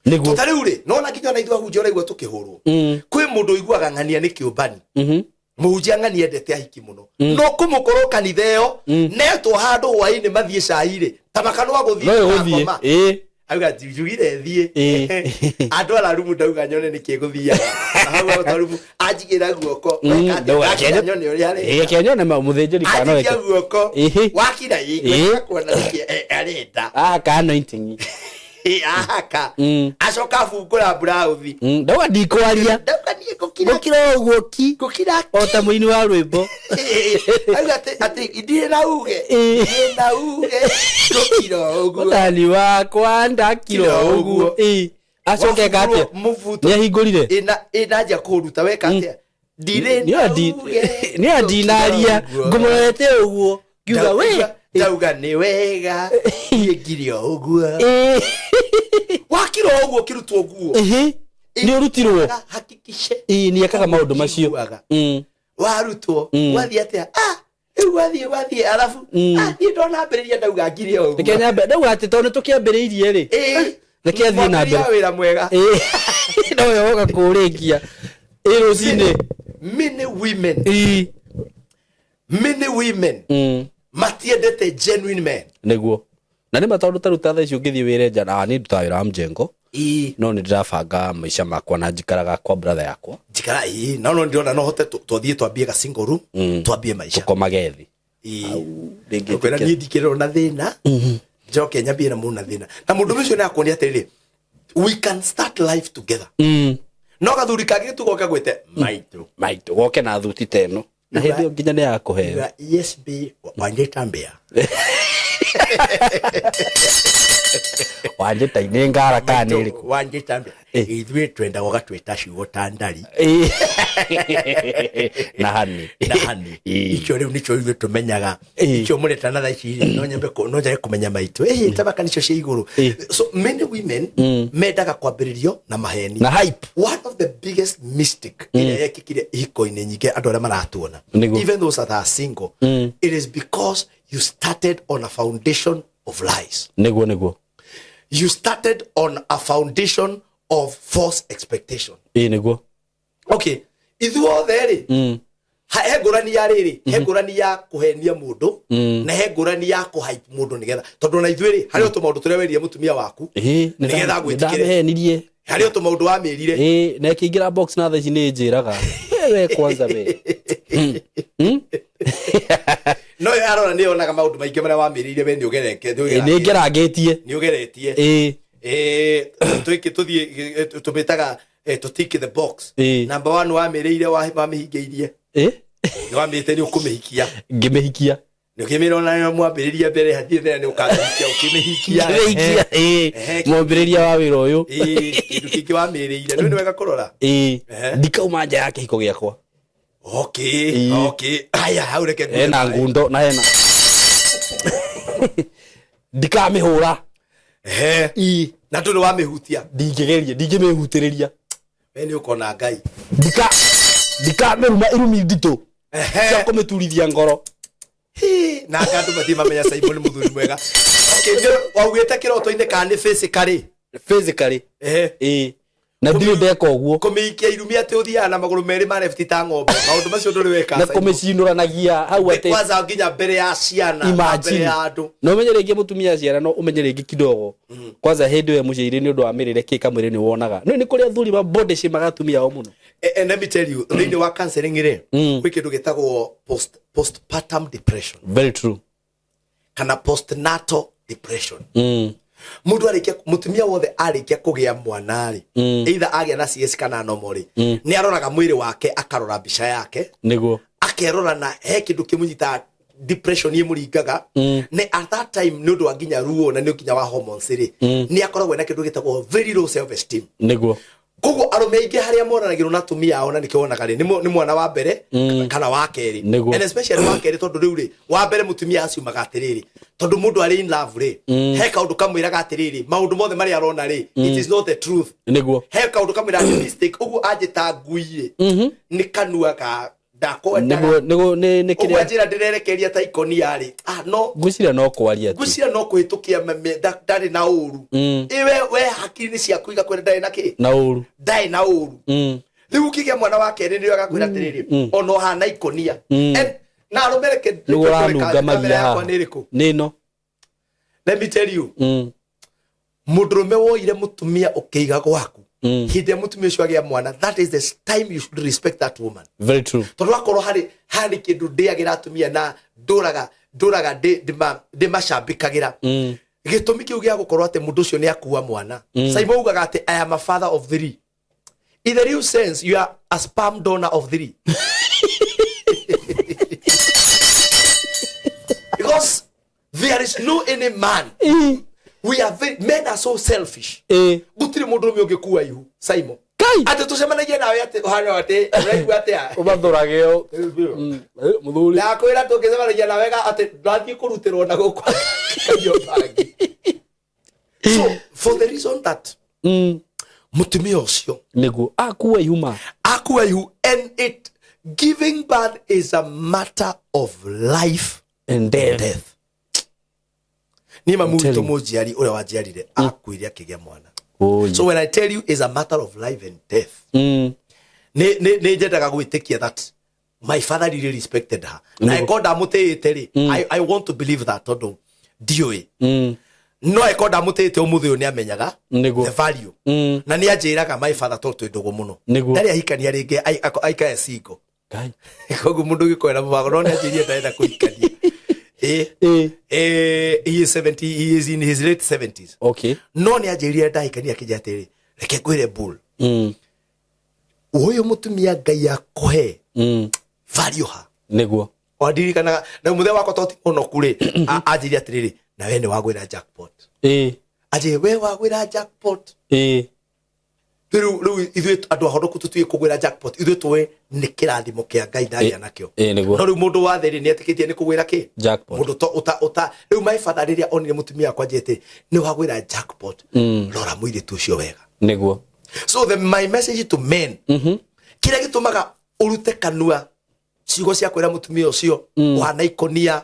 niguo tutariure no na kinyona ithu ahunjia uraigwa tukihurwo kwi mundu iguaga ng'ania ni kiumbani muhunjia ng'ania endete ahiki muno no kumukoro kanitheo netwo handu hwaini mathie caire tamakano aguthie ngoma auga jugire thie andu ala rumu ndauga nyone ni kiguthia hau atarumu ajigira guoko weka nyone uri ari kenyone muthinjiri kana weke guoko wakira igwe kuona niki arenda ka anointing ahaka acoka fungura brauthi ndauga ndikwaria gukira uguo ki gukira ota muini wa rwimbo auga ati indire na uge gukira uguo utani wakwa ndakiro uguo acoke gatia ni ahingurire ina nja kuruta weka atia ndire ni adinaria ngumurete uguo ngiuga we ndauga ni wega ngirio uguo wakiro uguo kirutwo uguo ni urutirwo hakikishe ni akaga maundu macio warutwo wathie atia wathie alafu ni ndona mberiria ndauga ngirio uguo kenya mbe ndauga ati tone tukiambiriirie ri reke athie na mbere wira mwega no yo woga kurikia rucine many women matiendete genuine men niguo na ni matondu taruta tha icio ngithie wire njana ni nduta wira mjengo no ni ndirabanga maisha makwa na njikaraga kwa brother yakwa njikara no ndirona no hote twathie twambie ga single room twambie maisha kwa magethi dingi kwera ni ndikirwo na thina njoke nyambie na muna thina na mundu ucio ni akonia atiriri we can start life together no gathuri kangĩ tugoka gwĩte maitũ goke na thuti teno na hĩndĩ ĩyo nginya nĩ ya kũheo yes be wanjĩta mbĩa wanjĩta inĩ ngara kana nĩ ĩrĩkũ wanjĩta mbĩa ithuĩ twenda gũgatwĩta ciugo ta ndari na hani icio rĩu nĩcio ithuĩ tũmenyaga icio mũretana tha ici no nyambe kũmenya maitũ tabaka nĩcio cia igũrũ so many women mendaga kwambĩrĩrio na maheni na hype. One of the biggest mistake ĩrĩa yekĩkire ihiko-inĩ nyingĩ andũ arĩa maratuona even those that are single it is because you started on a foundation of lies. Niguo You started on a foundation of false expectation. Niguo. Okay, ithuothe rĩ he ngũrani ya rĩrĩ he ngũrani ya kũhenia mũndũ na he ngũrani ya kũhype mũndũ nĩgetha tondũ na ithuĩ rĩ harĩ o tũmaũndũ tũrĩa weririe mũtumia waku nĩgetha gwĩtĩkĩre ndamehenirie hari o to maundu wa mirire na kingira box na tha ici ni njiraga wewe kwanza we no yarora ni onaga maundu maingi maria wa mirire we ni ugereke ni ngeragetie ni ugeretie twiki tuthie tumitaga to tick the box number 1 wa mirire wa mihingeirie ni wa mite ni ukumihikia ngimehikia ni kimirona na mwambiriria mbere hathie thera ni ukahikia ukimihikia mwambiriria wa wira uyu kindu kingi wa mirire ni wega kurora ndikauma nja yake hiko giakwa okay aya haureke na ngundo na hena ndikamihura na nduri wa mihutia ndingimihutiriria we ni ukona ngai ndikamiruma irumi ndito cia kumiturithia ngoro na ngandu mathi mamenya Simon muthuri mwega okay waugite kiroto-ini ka ni physically na ndiri ndeka uguo kumiikia irumi ati uthia na maguru meri ma left ta ng'ombe maundu macio nduri weka na kumicinuranagia hau ate kwanza nginya mbere ya ciana mbere ya andu no umenye ringi mutumia ciana no umenye ringi kidogo kwanza hindi we muciri ni undu wa mirire kika mwiri ni wonaga no ni kuri athuri ba body shape magatumia o muno and let me tell you thini wa counseling ire wiki ndugitagwo postpartum depression very true kana postnatal depression mundu arikia mutumia wothe arikia kugia mwana ri either agia na CS kana nomori ni aroraga mwiri wake akarora bica yake niguo akerora na he kindu kimunyita depression ye muringaga ne at that time ni undu anginya ruo na ni ukinya wa hormones ri ni akoragwo na kindu gitagwo very low self esteem niguo kogo arume ingi haria moranagirwo na tumia ona nikionaga ri ni mwana wa mbere kana wa keri and especially wa keri tondu riu ri wa mbere mutumia aciumaga atiriri tondu mundu ari in love ri he kaundu kamwiraga atiriri maundu mothe mari arona ri it is not the truth niguo he kaundu kamwira mistake ugu ajita ngui ni kanua ka ndako niguo ni kiria njira ndirerekeria ta ikonia ri no ngwiciria no kwaria tu ngwiciria no kuhitukia ndari na uru iwe we hakiri ni cia kuiga kwenda ndari na ki na uru ndai na uru riu kigia mwana wake ni agakwira atiriri ono hana ikonia na arumereke niguranunga magia nino let me tell you mudrume woire mutumia ukiiga gwaku hindi mutumia ucio agia mwana that is the time you should respect that woman very true tondu akorwo hari kindu ndiagira atumia na nduraga ndi macambikagira gitumi kiu gia gukorwo ati mundu ucio ni akua mwana Simon ugaga ati I am a father of 3 in the real sense you are a sperm donor of 3 because there is no any man we are men are so selfish gutiri mundu mi ungikua ihu Simon kai ati tucemanagie nawe ati hano ati regu ati ubathuragio muthuri na kwira tungicemanagia nawe ati ndathie kurutirwo na gukwa kayo bangi so for the reason that mutumia ucio niguo akua ihuma and it giving birth is a matter of life and death ni mamuto mojiari ule wajiarire akuiria kigia mwana so when I tell you is a matter of life and death ne jedaga gwitikia that my father really respected her na God amutete ri I want to believe that todo dioi no I God amutete umuthi ni amenyaga the value na ni ajiraga my father toto ndogo muno ndari ahikania ringi aika single kai kogu mundu gikwera mubago no ni ajirie ndaenda kuikania he is 70 he is in his late 70s okay no ni ajirie ndaikania kijatiri reke kwire bull uyu mutumia ngai akohe value ha niguo wadirikana na muthe wako toti ono kure ajirie atiriri na we ni wagwira jackpot aje we wagwira jackpot riu ithuĩ andũ ahonoku tũtuĩ kũgwĩra jackpot ithuĩ tũĩ nĩ kĩrathimo kĩa Ngai ndaria nakĩo no rĩu mũndũ wa thĩ nĩ etĩkĩtie nĩ kũgwĩra kĩ mũndũ rĩu my father rĩrĩa onire mũtumia akwa njĩte nĩ wagwĩra jackpot rora mũirĩtu ũcio wega nĩguo so my message to men kĩrĩa gĩtũmaga ũrute kanua ciugo cia kwĩra mũtumia ũcio wana ikonia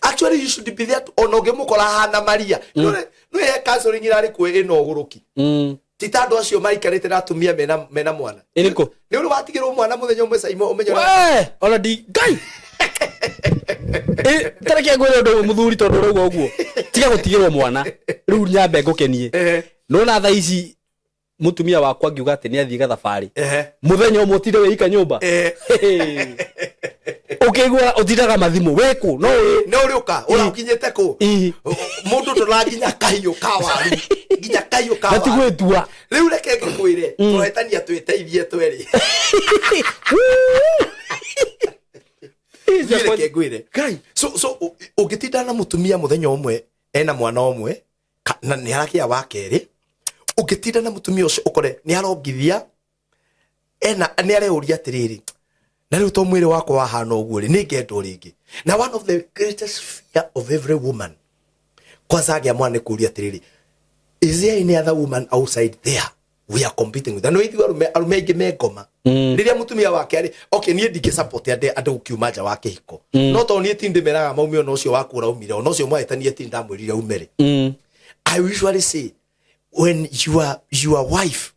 actually you should be there ona ũngĩmũkora hana Maria no ye counseling irarĩ kwĩ ĩno ũgũrũki titando acio maikarite na atumia mena mwana iriko ni uri watigirwo mwana muthenya umwe Simon umenyora ona di ngai tareke ngwire ndo muthuri tondu rauga uguo tiga gutigirwo mwana riu nyambe ngukenie no na tha ici mutumia wakwa ngiuga ati ni athii gathabari muthenya umwe utinde wika nyumba ukigwa utindaga mathimu weku no riuka urakinyete ku mundu turaginya kahiu kawaru ginya kahiu kawaru atigwetua riu reke ngikwire tuhetania twiteithie tweri reke ngwire so ugitinda na mutumia muthenya umwe ena mwana umwe na ni harakia wa keri ugitinda na mutumia ucio ukore ni arongithia ena ni areuria atiriri na riu to mwiri wako wahana uguo ri ni ngendo ringi na one of the greatest fear of every woman kwanza agia mwana kuria atiriri is there any other woman outside there we are competing with no ithu arume ingi mengoma riria mutumia wake ari okay nie ndinge support ande ukiuma nja wake hiko no to nie tinde meraga maumio no ucio wakura umire no ucio mwahitanie tinda mwirire umere I usually say when your wife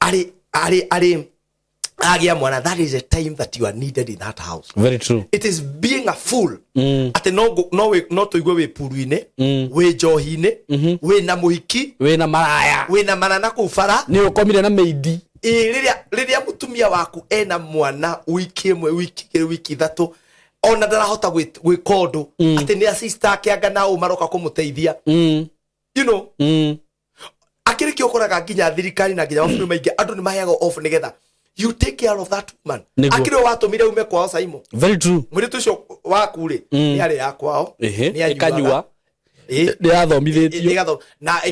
are agia mwana, that is a time that you are needed in that house. Very true. It is being a fool. Ate no to igwe we puruine, we johine, we na muhiki, we na maraya, we na manana kufara, ni ukomire na meidi. Liria mutumia waku ena mwana wiki imwe wiki ithatu ona ndarahota gwikondo ati ni assista akianga na umaroka kumuteithia. You know, akiri kiokoraga nginya thirikari na nginya mafundu maingi andu ni maheaga off nigetha you take care of that woman. Akiri watumire ume kwao Saimo. Very true. Muri tucio waku ri ni ari ya kwao ni anyua ni athomithitio igatho na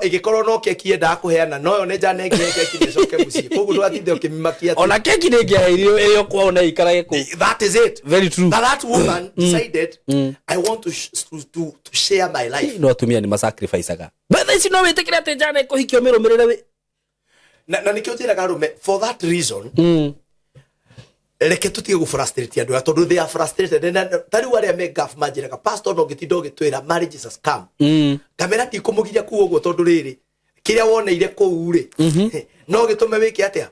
igikorwo no keki enda kuheana no yo ne jana keki ni coke muci koguo ndo atinde ukimimakia ona keki ni ngiairio iyo kwao na ikarage ku. That is it. Very true. That woman decided I want to share my life. No atumia ni masacrificeaga but this no wetekira ate jana kuhikio mirumirire we na nikio njira garume for that reason reke tutige gu frustrate andu tondu they are frustrated and tari wari me gaf majira ka pastor no gitindo gitwira marriage is a scam kamera ti kumugiria ku uguo tondu riri kiria woneire ku uri no gitume wiki atia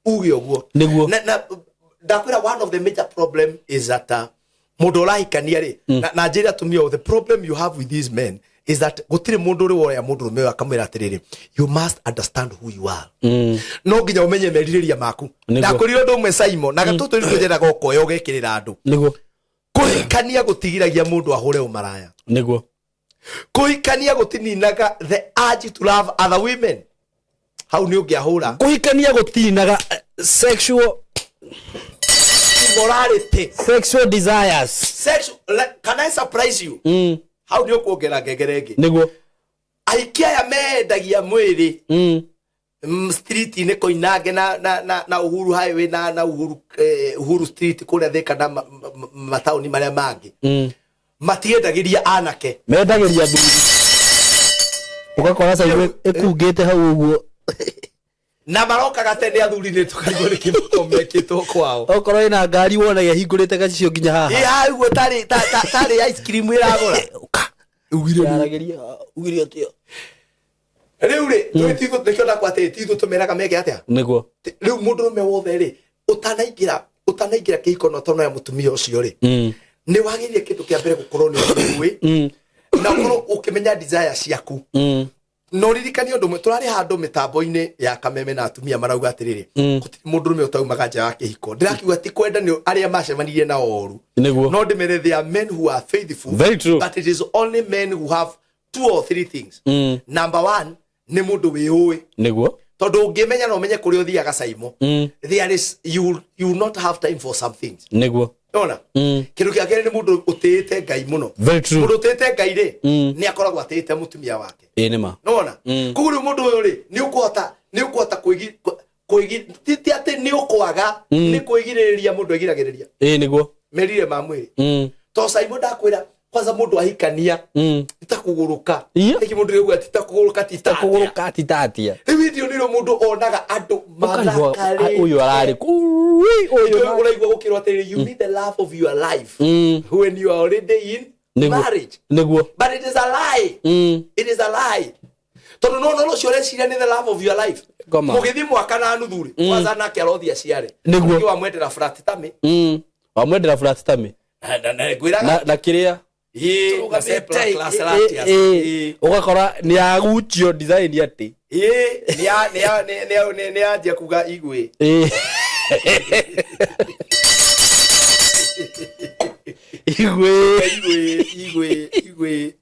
ugi uguo na ndakwira one of the major problem is that mundu urahikania ri na njira tumia the problem you have with these men is that gutire mundu ri woya mundu rume akamwira atiriri you must understand who you are no nginya umenye meririria maku ndakuriro ndumwe Saimo na gatutu ni kujera gokoyo gekirira andu niguo kuhikania gutigiragia mundu ahure umaraya niguo kuhikania gutininaga the urge to love other women hau ni ungiahura kuhikania gutinaga sexual immorality sexual desires can I surprise you how do you kuongera ngegerenge niguo aikia ya mendagia mwiri street ni koinage na Uhuru highway na Uhuru street kule thika na matauni maria mangi matiendagiria anake mendagiria thuri ukakora Saimo ekungite hau uguo na maroka gatene athuri ni tukarigwo ni kimukomekitwo kwao okoro ina ngari wonaga hingurite gacio nginya haha ya uguo tari ice cream iragora ugire atio riu ri twitigo nikionda kwate tithu tumeraga mege atia niguo riu mundu me wothe ri utanaingira kihiko no tono ya mutumia ucio ri ni wagirie kindu kia mbere gukorwo ni uwi na ukorwo ukimenya desire ciaku no ririkani undu mwe turari handu mitambo-ini ya kameme na atumia marauga atiriri gutiri mundu rume utaumaga nja ya kihiko ndirakiuga ti kwenda ni aria macemanirie na oru no ndimere there are men who are faithful. Very true. But it is only men who have 2 or 3 things. Number 1 ni mundu wiui niguo tondu ungimenya no menye kuri uthiaga Saimo there is you will not have time for some things niguo ona kindu kia kere ni mundu utite Ngai muno mundu utite Ngai ri ni akoragwo atite mutumia wake nima ona kuguru mundu uyu ri ni ukuhota kuigi titi ati ni ukwaga ni kuigiriria mundu agiragiriria niguo merire ma mwiri to Saimo ndakwira kwanza mundu ahikania itakuguruka iki mundu regu atitakuguruka titatia video niro mundu onaga andu mathakari uyu arari uyu uraigwa gukirwa tiri you need the love of your life when you are already in marriage niguo but it is a lie it is a lie tondu no ciore ciria ni the love of your life mugithi mwaka na nuthuri kwanza na kerothia ciare niguo wa mwendera flat tami wa mwendera flat tami na kiria na C plus Latias ugakora ni agutio design ati ni anjia kuga igwe igwe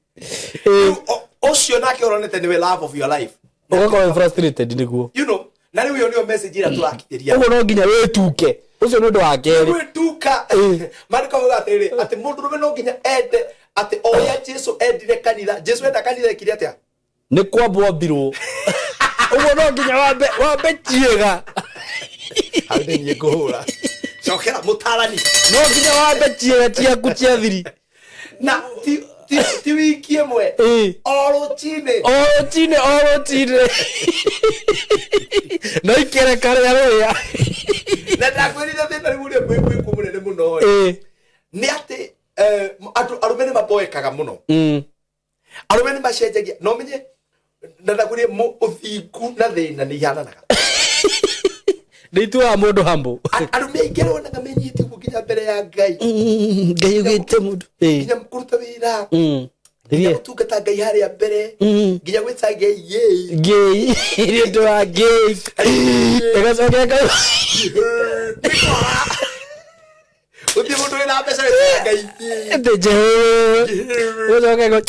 ocio nake oronete niwe love of your life ugakora frustrated niguo you know na riu yo niyo message ira turakithiria ugo no nginya wituke ucio ni undu wa keri wituka mariko muga atiri ati mundu rume no nginya ende ati oya Jesu endire kanitha Jesu enda kanitha ikiri atia ni kwambwo mbirwo ugo no nginya wambe chiega ande ni kuhura cokera mutarani no nginya wambe chiega ciaku cia thiri na ti wiki emwe orotine no ikere kare aroya na ndakwirire thina rimuria kwikwi kumunene muno ni ati arume ni maboekaga muno arume ni macenjagia no menye na ndakwirire uthingu na thina ni ihananaga Nitua mundu hambo arume ingero na ngamenyiti kuginya mbere ya Ngai Ngai ugite mundu nginya kuruta wira nginya tungata Ngai haria mbere nginya gwitsagia gay ile ndo wa gay egasoka uti mundu ina pesa Ngai eteje uzoka go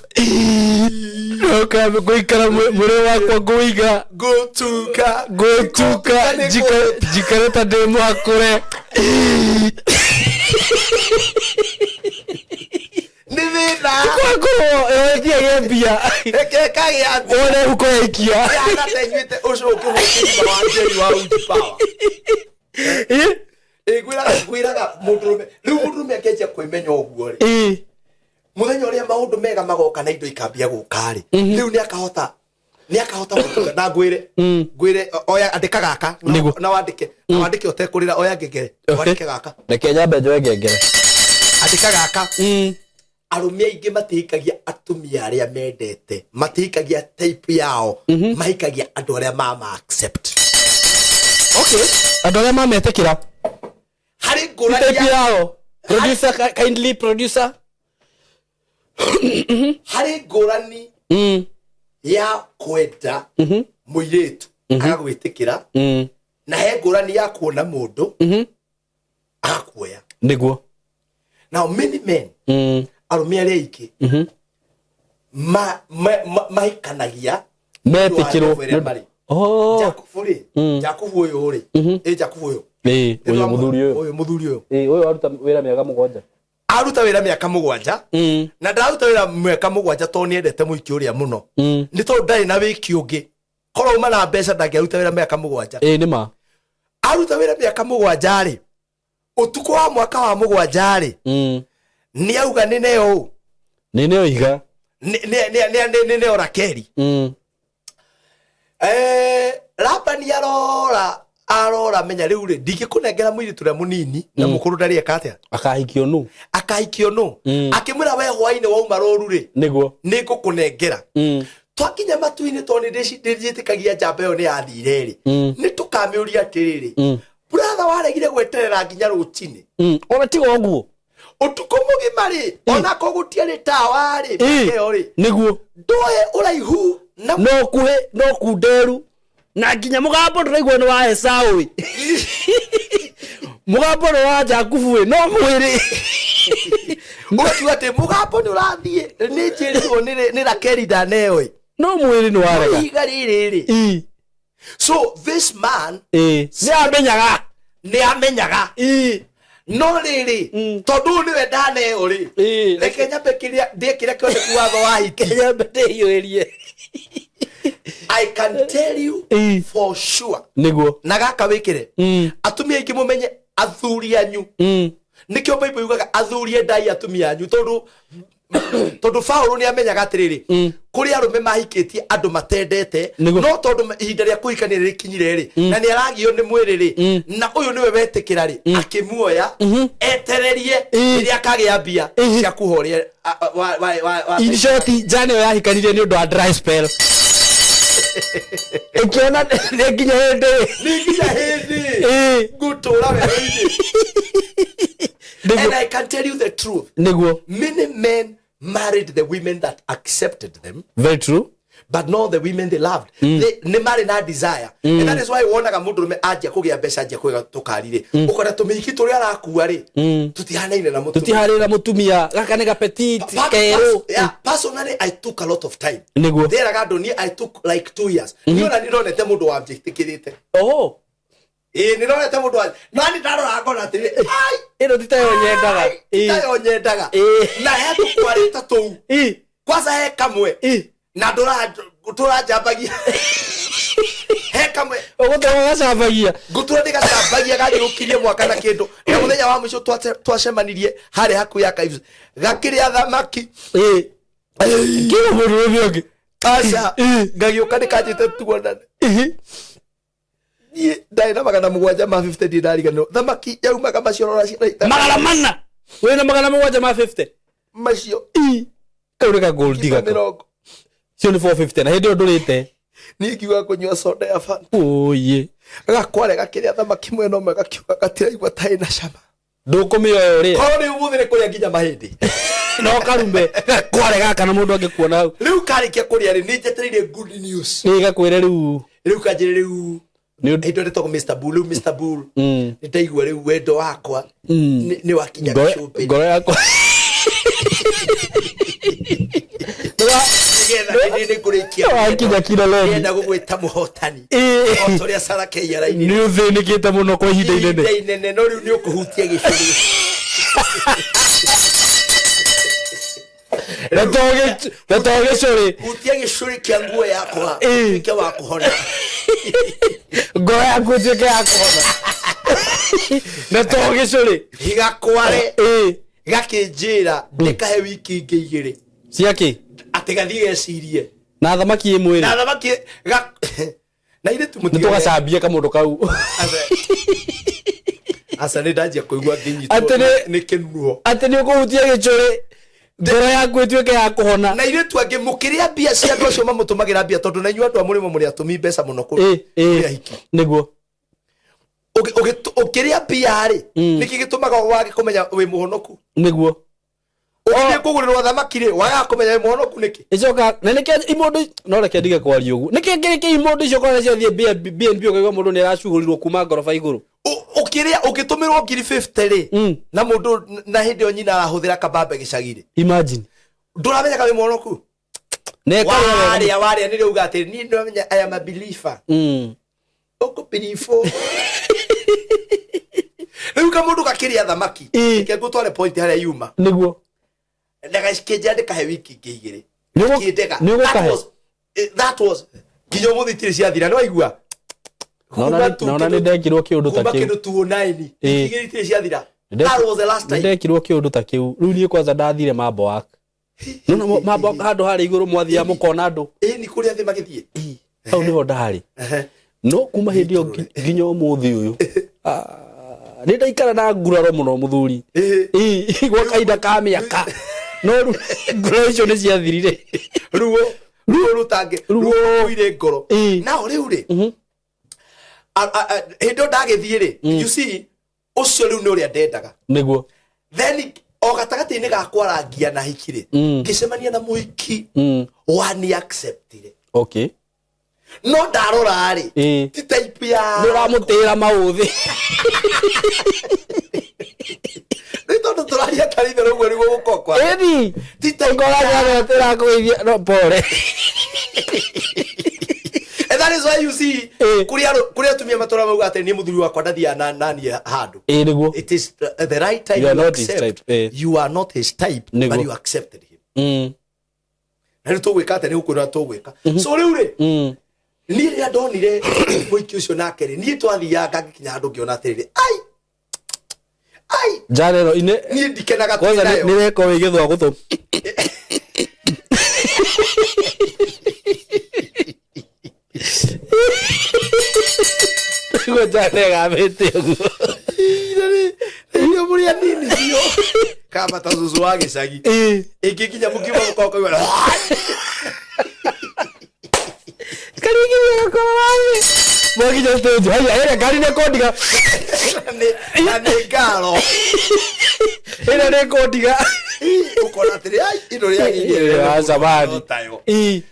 oka kuikara muri wakwa guiga gotuka jikareta demo akure nivina kwako ekia yembia kaya ole uko ekia ana tenyite uco kuhukira wa njeri wa ujipawa gwiraga mundurume riu mundurume akeja kwimenya oguo ri muthenya uria maundu mega magoka na indo ikambia gukari riu ni akahota gutuka na ngwire oya andika gaka na wandike utekurira oya ngengere wandike gaka reke nyambe njoe ngengere andika gaka arume aingi matihikagia atumia aria mendete matihikagia type yao mahikagia andu aria mama accept okay andu aria mametekira hari ngurani type yao producer kindly producer hari ngurani ya kwenda muiretu agagwitikira na he ngurani ya kuona mundu akuoya niguo now many men arume aria iki mahikanagia metikirwo Jakubu uyu ri Jakubu uyu uyu muthuri uyu uyu aruta wira miaka 7 aruta wira miaka 7 na ndaruta wira miaka 7 to niendete muiki uria muno ni to ndai na wiki ungi koro uma na mbeca ndangiaruta wira miaka 7 nima aruta wira miaka 7 ri utuko wa mwaka wa 7 ri ni auga ni neo iga ni Rakeri Labani arora menya riu ri ndigikunengera mwiri turia munini na mukuru ndari akatia akahikio nu akimwira we hwaini wauma roru ri niguo nigukunengera twakinya matuini to ni ndijitikagia njamba yo ni yathire ri ni tukamiuria atiriri brother waregire gweterera nginya ruchini ona tigo oguo utuko mugima ri ona ko gutiari tawa ri keo ri niguo ndoe uraihu no kuhe no kunderu na nginya mugambo ndiraigwa ni wa Esau wi mugambo ni wa Jakubu no mwiri ukiwa ati mugambo ni urathie ni njirigo ni Rakeri daneo no mwiri ni warega igariri so this man ni amenyaga no riri tondu ni we daneo ri reke nyambe kiria ndikire kionde kuwatho wa hiki nyambe ndiyoerie I can tell you for sure niguo na gaka wikire atumia ingi mumenye athuri anyu nikio Bible yugaga athuri ndai atumia anyu tondu Paulo ni amenyaga atiriri kuri arume mahikitie andu matendete no tondu ihinda ria kuhikania rikinyire ri na ni aragio ni mwiri ri na uyu niwe wetikira ri akimuoya etererie iri akagia mbia cia kuhoria in short jane yahikanirie ni undu wa dry spell ekiona nginya hindi gutura weri and I can tell you the truth niguo many men married the women that accepted them, Very true. but not the women they loved. They married na desire. And that is why wonaga mundurume ajia kugia mbeca ajia kuiga tukarire. Ukora tumiki turi arakua ri. Tutihanaine na mutumia. Tutiharira mutumia gaka nega petit kero. Yeah, personally I took a lot of time. Niguo. There gado ni I took like 2 years. Niona nirone mundu wa objectikirite. Oh. Nirone mundu wa. Nani ndarora ngona atiri. Ai, ino titayo nyendaga. Titayo nyendaga. Na hetu kwarita tu. Kwanza he kamwe. Na ndura jambagia he kamwe ugutora gambagia gutura ndigatambagia gari gukirie mwaka na kindu na muthenya wa mwisho twacemanirie hari haku ya kaivu gakiria thamaki kiro mundu ngi aca ngagiuka ndikanjite tugonane ndai na magana mugwanja ma 50 dinariganio thamaki yaumaga maciorora ciraita magana mana wena magana mugwanja ma 50 macio kaureka gold diga sio ni 450 na hindi ndurite ni kiuga kunywa soda ya Fanta oye gakware gakiria thamaki mweno mwe gakiuga gatiraigwa tai na cama ndukumioyo ri ko ni umuthire kuria nginya mahindi no karumbe kware gaka na mundu angikuona hau riu karikia kuria ri ni njetereire good news ni gakwire riu kanjire riu ni indo ndetwo Mr. Bull ni ndaigua riu wendo wakwa ni wakinya gacumbi ngoro yakwa ni kurikia wakinya kila leo nenda gugwita muhotani otoria Sarah Yaraini ni uthinikite muno kwa ihinda inene no riu ni ukuhutia gicuri Natoge sorry. Hutia gicuri kia nguo yakwa ke wa kuhona ngoro yaku tuike ya kuhona natoge sorry igakware gakinjira ndikahe wiki ingi igiri ciaki atigathie gecirie na thamaki imwe na thamaki na ile tumutige tugacambia kamundu kau asa ni ndajia kuigua nginyi ni kinuo ati ni ukuhutia gicuri ngoro yaku ituike ya kuhona na ile tu ange mukiria bia cia andu acio mamutumagira bia tondu na inyuĩ andu a murimo muri atumi mbeca muno kuri hiki niguo ukiria bia ri niki gitumaga wage kumenya wi muhonoku niguo Oye kugurirwa thamaki ri waga kumenya muhonoku niki icoka na niki imondo no reke ndige kwari ugu niki ngiriki imondo icio kora cia thie BNB ukaigwa mundu ni aracugurirwo kuma ngoroba iguru ukiria ukitumirwo ngiri 50 ri na mundu na hindi o nyina arahuthira kabambe gicagire imagine nduramenya kawe muhonoku ne waria ni riuga ati ni nduramenya I am a believer oko bilifo riuga mundu gakiria thamaki ke gutware point haria yuma niguo ndaga skeja ndikahe wiki ngigire that was kinyo muthitire cia thira no igua naona ni ndekirwo kiundu ta kiu kindu 29 ngigire cia thira that was the last time ndekirwo kiundu ta kiu riu ni kwanza ndathire mambo wak no mambo handu hari iguru mwathia mukona andu ni kuria thi magithie au niho ndari no kuma hindi yo nginya umuthi uyu ni ndaikara na nguraro muno muthuri gwa kaida ka miaka no ngoro icio ni ciathirire ruo rutange ruo ire ngoro na riu ri hindo ndagithie ri you see ucio riu ni uria ndendaga niguo then o gatagati-ini gakwa rangia na hikire ngicemania na muhiki wani acceptire okay no ndarora ri ti type ya nuramutira mauthi ndo turaria karitha rugo rugo gukokwa edi ti type ngora tira kuithia no pore and that is why you see kuria tumia matora mauga ati ni muthuri wakwa ndathia nani handu niguo it is the right time you are to not his type you are not his type but you accepted him na ni tugwika ati ni gukwira tugwika so riu ri ni ria ndonire muiki ucio nake ri ni twathia ngakinya handu ngiona atiriri ai janero ine ni ndikenaga kwanza ni reko wigithwa guthu Gua janega mete uguo iyo muri anini cio kama tazuzu wa gicagi ikikinya mukima mukoko iwa karigi yakorani mwaki just haya era gari ne kodiga ne galo era ne kodiga ukona atiri ai ino ria ya zamani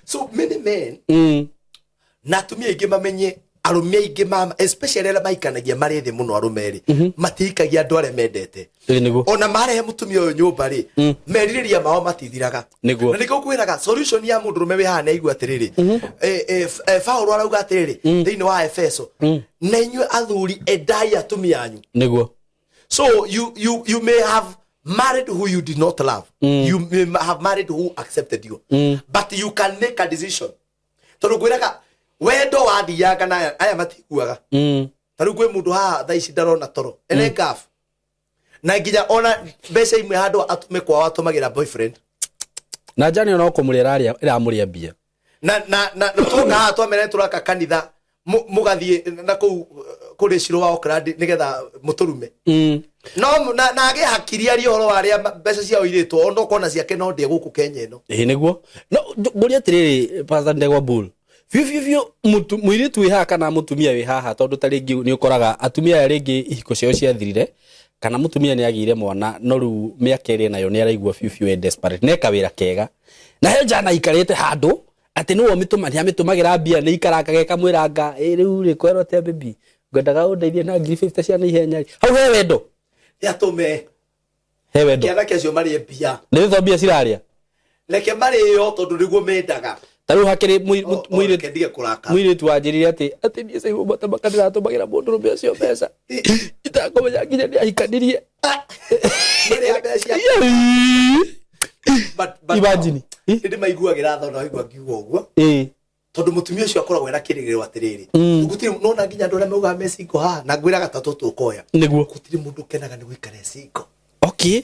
so many men na tumia ingi mamenye arumia ingi mama especially ala maikanagia mari thi muno arumeri matikagia andu are mendete ona marehe mutumia uyu nyumba ri meririria mao matithiraga na niko kwiraga solution ya mundu rume wi hana igua atiriri Paulo arauga atiriri thiini wa Efeso na inywe athuri endai atumia anyu niguo so you may have married who you did not love you may have married who accepted you but you can make a decision tondu kwiraga wendo wathiaga na aya matiguaga taru kwe mundu ha tha ici ndarona toro ene gaf na nginya ona mbeca imwe handu atume kwa watumagira boyfriend na jani ona ukumurira iramuria mbia na tuka ha twamere turaka kanitha mugathie na kuri ciro wa okradi nigetha muturume no na age hakiri ari horo waria mbeca cia oiritwo ona kona ciake no ndie guku Kenya ino niguo no muri atiriri Pastor Ndegwa Bull vivyo muiritu wi haha kana mutumia wi haha tondu ta ringi ni ukoraga atumia ya ringi ihiko cio ciathirire kana mutumia ni agire mwana no ru miaka iri nayo ni araigua vivyo e desperate ne kawira kega na he jana ikarite handu ati no mitumagira mbia ni ikarakaga kamwiranga riu ri kwerwo te baby ngwendaga undeithie na 50 cia na ihenya hau he wendo yatume he wendo kiana kecio mari mbia ni tho mbia ciraria leke mari yo tondu niguo mendaga taru hakiri muiritu wanjirire ati ni saibo bata bakadira to bagira mundu rumbe acio pesa itakomenya nginya ni ahikanirie mari ya pesa but imagine ndi maiguagira thona igua kiugo uguo tondu mutumia ucio akoragwo era kirigiro atiriri gutiri nona nginya ndore mauga mesingo ha na ngwira gatatu tukoya niguo gutiri mundu kenaga ni gwikara singo okay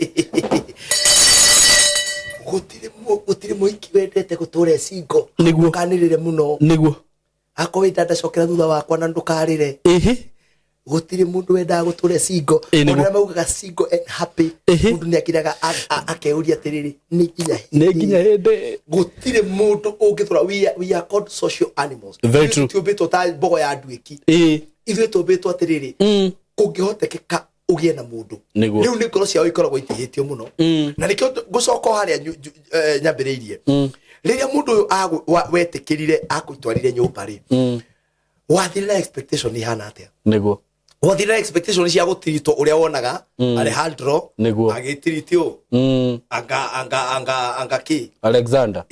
gutiri muiki wendete guture singo niguo kanirire muno niguo akowe dada cokera thutha wakwa na ndukarire gutiri mundu wenda guture singo ona maugaga singo and happy mundu ni akiraga akeuria atiriri ni nginya hende gutiri mundu ungithura we are called social animals tubitwo ta mbogo ya nduiki ithuĩ tũmbĩtwo atiriri kungihotekeka ugie na mundu riu ni ngoro ciao ikoragwo itihitio muno na nikio gucoka haria nyambiriirie riria mundu wetikirire akuitwarire nyumba ri wathirira expectation ni hana atia niguo wathirira expectation cia gutiritwo uria wonaga Alejandro agitiritio anga ki Alexander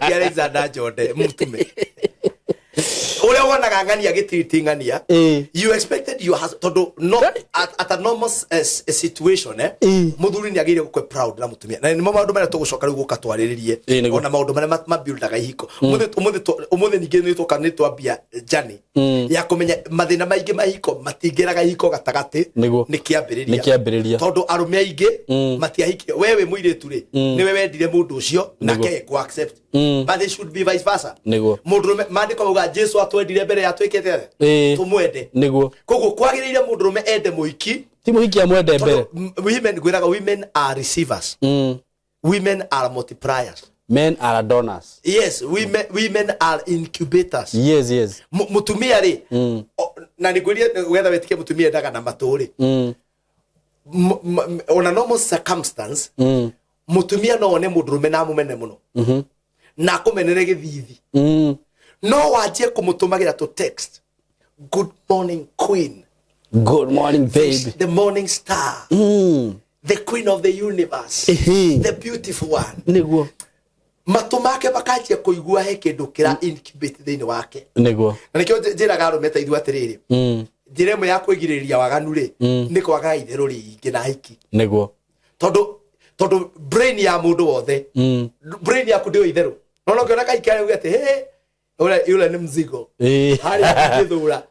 Alexander Jode mutume uria wonaga ngania gitiriti ngania you expected you has todo no at a normal situation muthuri ni agire gukwe proud na mutumia na ni maundu mara tugucoka riu gukatwariririe ona maundu mara mabuildaga ihiko umuthi ningi ni tukanitwa bia jani ya kumenya mathina maingi mahiko matingiraga ihiko gatagati ni kiambiriria tondu arume aingi matiahikire wewe muiritu ri niwe wendire mundu ucio nake ku accept but they should be vice versa mundu mandiko uga Jesu atwendire mbere ya twikete tumwende niguo koguo kwagiriire mundu rume ende muiki ti muiki amwende mbere women are receivers women are multipliers men are donors yes women are incubators yes mutumia ri na nigurie wetha wetike mutumia ndaga na maturi ona normal circumstance mutumia no ne mundu rume na mumene muno na kumenere githithi no wajie kumutumagira to text good morning queen, good morning baby, the morning star, the queen of the universe, the beautiful one niguo matumake bakajie kuigua he kindu kira incubate thini wake niguo na nikio njiraga arumeta ithu atiriri njiremo ya kwigiriria waganu ri ni kwaga itheru ringi na hiki niguo tondu brain ya mundu wothe brain ya kundio itheru no ngiona kaikare ugete he ule ni mzigo hari akithura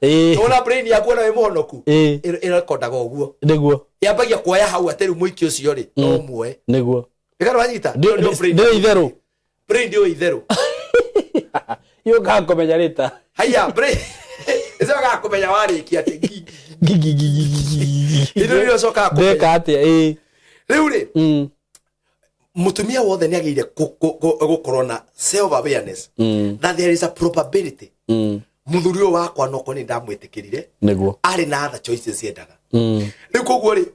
ona brain ya kuona we monoku ira kondaga uguo niguo yambagia kuoya hau ateri muiki ucio ri no mwe niguo ikaro anyita ndio itheru brain ndio itheru yo ka komenya rita haya brain eza ka komenya wari kiate ndio soka komenya deka atia riu ri mutumia wothe ni agire gukorwo na self awareness that there is a probability muthurio wakwa no ko ni ndamwitikirire niguo ari na other choices yendaga riu koguo ri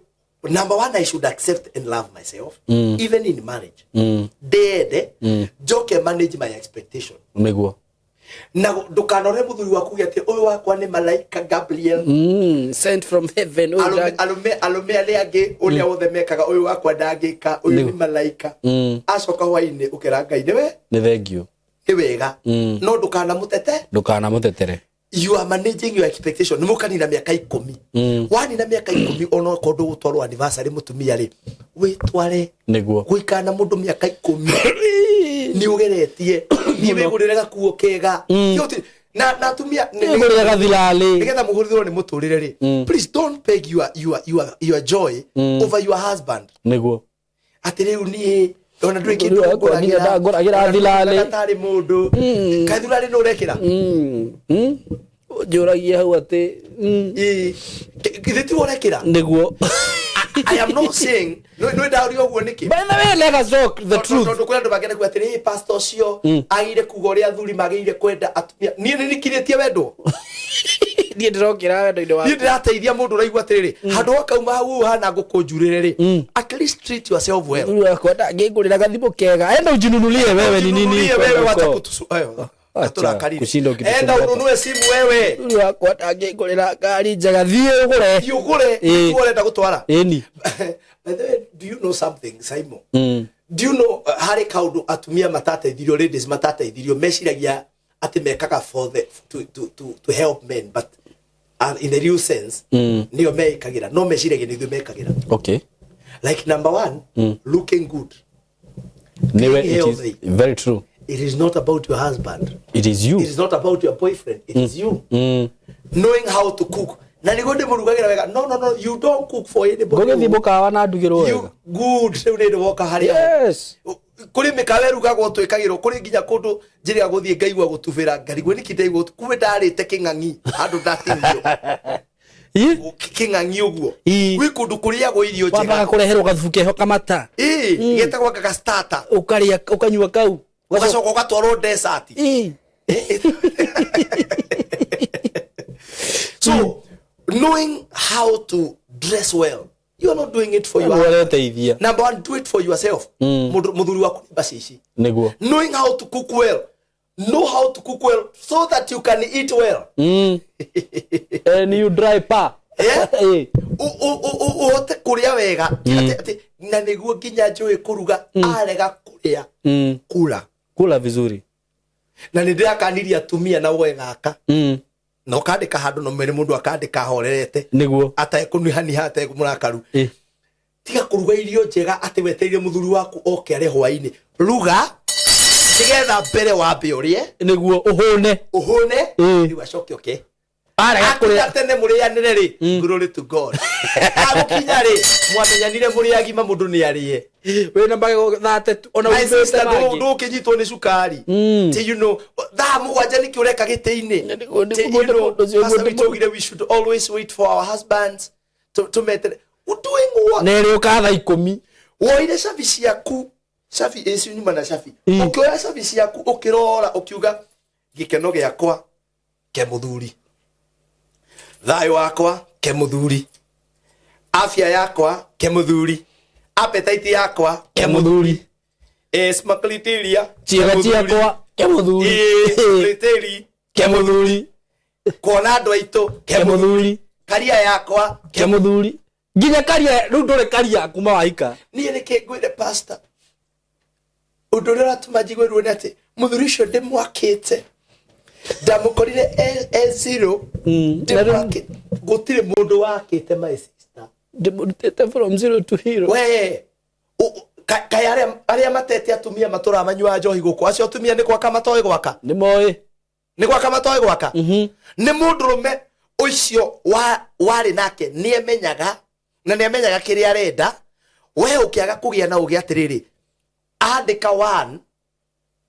number one, I should accept and love myself, even in marriage. Dede, joke manage my expectation. Niguo. Na ndukanore muthuri waku gete uyu wakwa ni malaika Gabriel sent from heaven. Alume ale angi uria wothe mekaga uyu wakwa ndangika uyu ni malaika acoka hwaini ukira Ngai niwe ni thengio ni wega no ndukana mutetere. You are managing your expectation. Nimukani na miaka 10 wani na miaka 10 ono kondu gutwarwo anniversary mutumia ri witware niguo guikana mundu miaka 10 ni ugeretie ni wigurire gakuo kega na tumia ni wigurire gathilali nigetha mugurirwo ni muturire ri please don't peg your joy over your husband niguo atiriu ni ona ndui kindu ngoragira thilali atari mundu kathulali no rekira juragia hau ati githiti worekira niguo. I am not saying no doubt you go niki. By the way, let us talk the truth. No kwenda bagenda ku atiri pastor cio agire kuga uria athuri magire kwenda atumia ni nikiritie wendo ni ndirokira wendo inde wa ni ndirateithia mundu raigua atiri handu akauma hau hana ngukunjurire ri at least treat yourself well. Uru kwenda ngigurira gathimo kega enda ujinunulie wewe ni nini wewe wacha kutusu ayo aturakarire enda ununue simu wewe uru wakwa ndangigurira ngari njega thie ugure tu urenda gutwara eni. By the way, do you know something, Simon? Do you know hari kaundu atumia matateithirio ladies matateithirio meciragia ati mekaga for the to help men, but in the real sense niyo mekagira no meciragia ni mekagira. Okay. Like number one, looking good. It is very true. It is not about your husband. It is you. It is not about your boyfriend. It is you. Knowing how to cook. Na nigode murugagira wega. No, you don't cook for anybody. Goge thiboka wana ndugiro wega. You good. Riu ni woka hari. Yes. Kuri mikawe rugagwo twikagiro kuri nginya kundu njiriga guthie ngaigwa gutubira ngari gwe nikite igwo kuwe ndarite king'ang'i handu ndatinio king'ang'i uguo wi kundu kuriagwo irio njega wambaga kureherwo gathubu keho kamata getagwo gaga starter ukaria ukanyua kau ugacoka ugatwarwo desert. So knowing how to dress well, you are not doing it for your husband. Number one, do it for yourself. Muthuri waku basici niguo. Knowing how to cook well, know how to cook well so that you can eat well. And you dry pa uhote kuria wega na niguo nginya njui kuruga arega kuria kula vizuri na nindirakaniriria atumia na wegaka no kandika handu no mere mundu akandika horerete niguo atekuniha hate kumurakaru tiga kuruga irio njega ati weteire muthuri waku oke ari hwaini ruga tigetha mbere wambe urie niguo uhune ni wacoke okay arega kuria tene murianire ri glory to God agukinya ri mwamenyanire muriagima mundu ni arie wena mbage thate ona umete bangi ndu kinyitwo ni sukari ti you know tha mugwanja niki ureka gite-ini we should always wait for our husbands to meet doing what nere ukatha 10 woire service yaku safi esi nyuma na safi ukioya service yaku ukirora ukiuga gikeno giakwa ke muthuri thayo wakwa ke muthuri afya yakwa ke muthuri appetite yakwa ke muthuri smakliteria chiega chiakwa ke muthuri smakliteri ke muthuri kona ndo aito ke muthuri karia yakwa ke muthuri nginya karia ru ndore karia kuma waika ni reke ngwire pastor udorera tumajigwe ati muthuri cio ndimwakite ndamukorire E0 gutire mundu wakite my sister ndimutete from zero to hero we kaya aria matete atumia matura manyua njohi guku acio atumia ni gwaka matoe gwaka ni moe ni gwaka matoe gwaka ni mundurume ucio wari nake ni emenyaga na ni emenyaga kiria arenda we ukiaga kugia na ugi atiriri andika 1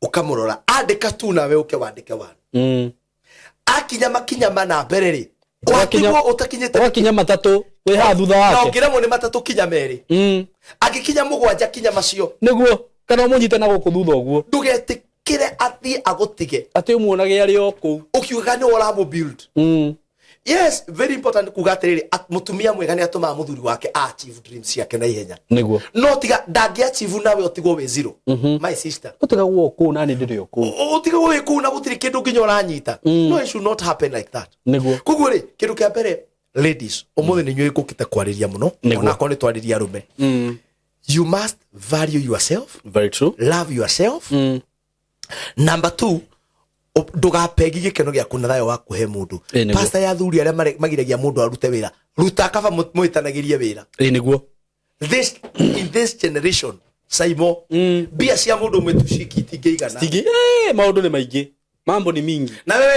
ukamurora andika 2 nawe uke wandike 1 akinya makinya mana mbere ri wakinywo utakinyite wakinya matatu we ha thutha wake no ngiremwo ni matatu kinya meri agikinya mugwanja kinya macio niguo kana munyite na guku thutha uguo ndugetikire athi agutige ati umuonage ari oku ukiuga ni ora mo build yes, very important kugatiriri mutumia mwega ni atuma muthuri wake achieve dreams yake na ihenya niguo no tiga ndangi achieve nawe otigo we zero my sister utiga guo nani ndirio ku otiga we ku na gutiri kindu nginya uranyita no it should not happen like that niguo kuguo ri kindu kia mbere ladies umuthi ni nyui kukite kwariria muno ona ko ni twariria rume you must value yourself, very true, love yourself. Number 2, ndugapegi gikeno gya kuna thayo wa kuhe mundu pastor ya thuri aria magiragia mundu arute wira ruta kaba mwitanagirie wira niguo in this generation saimo bia cia mundu mwetushiki tingeigana maundu ni maingi mambo ni mingi na wewe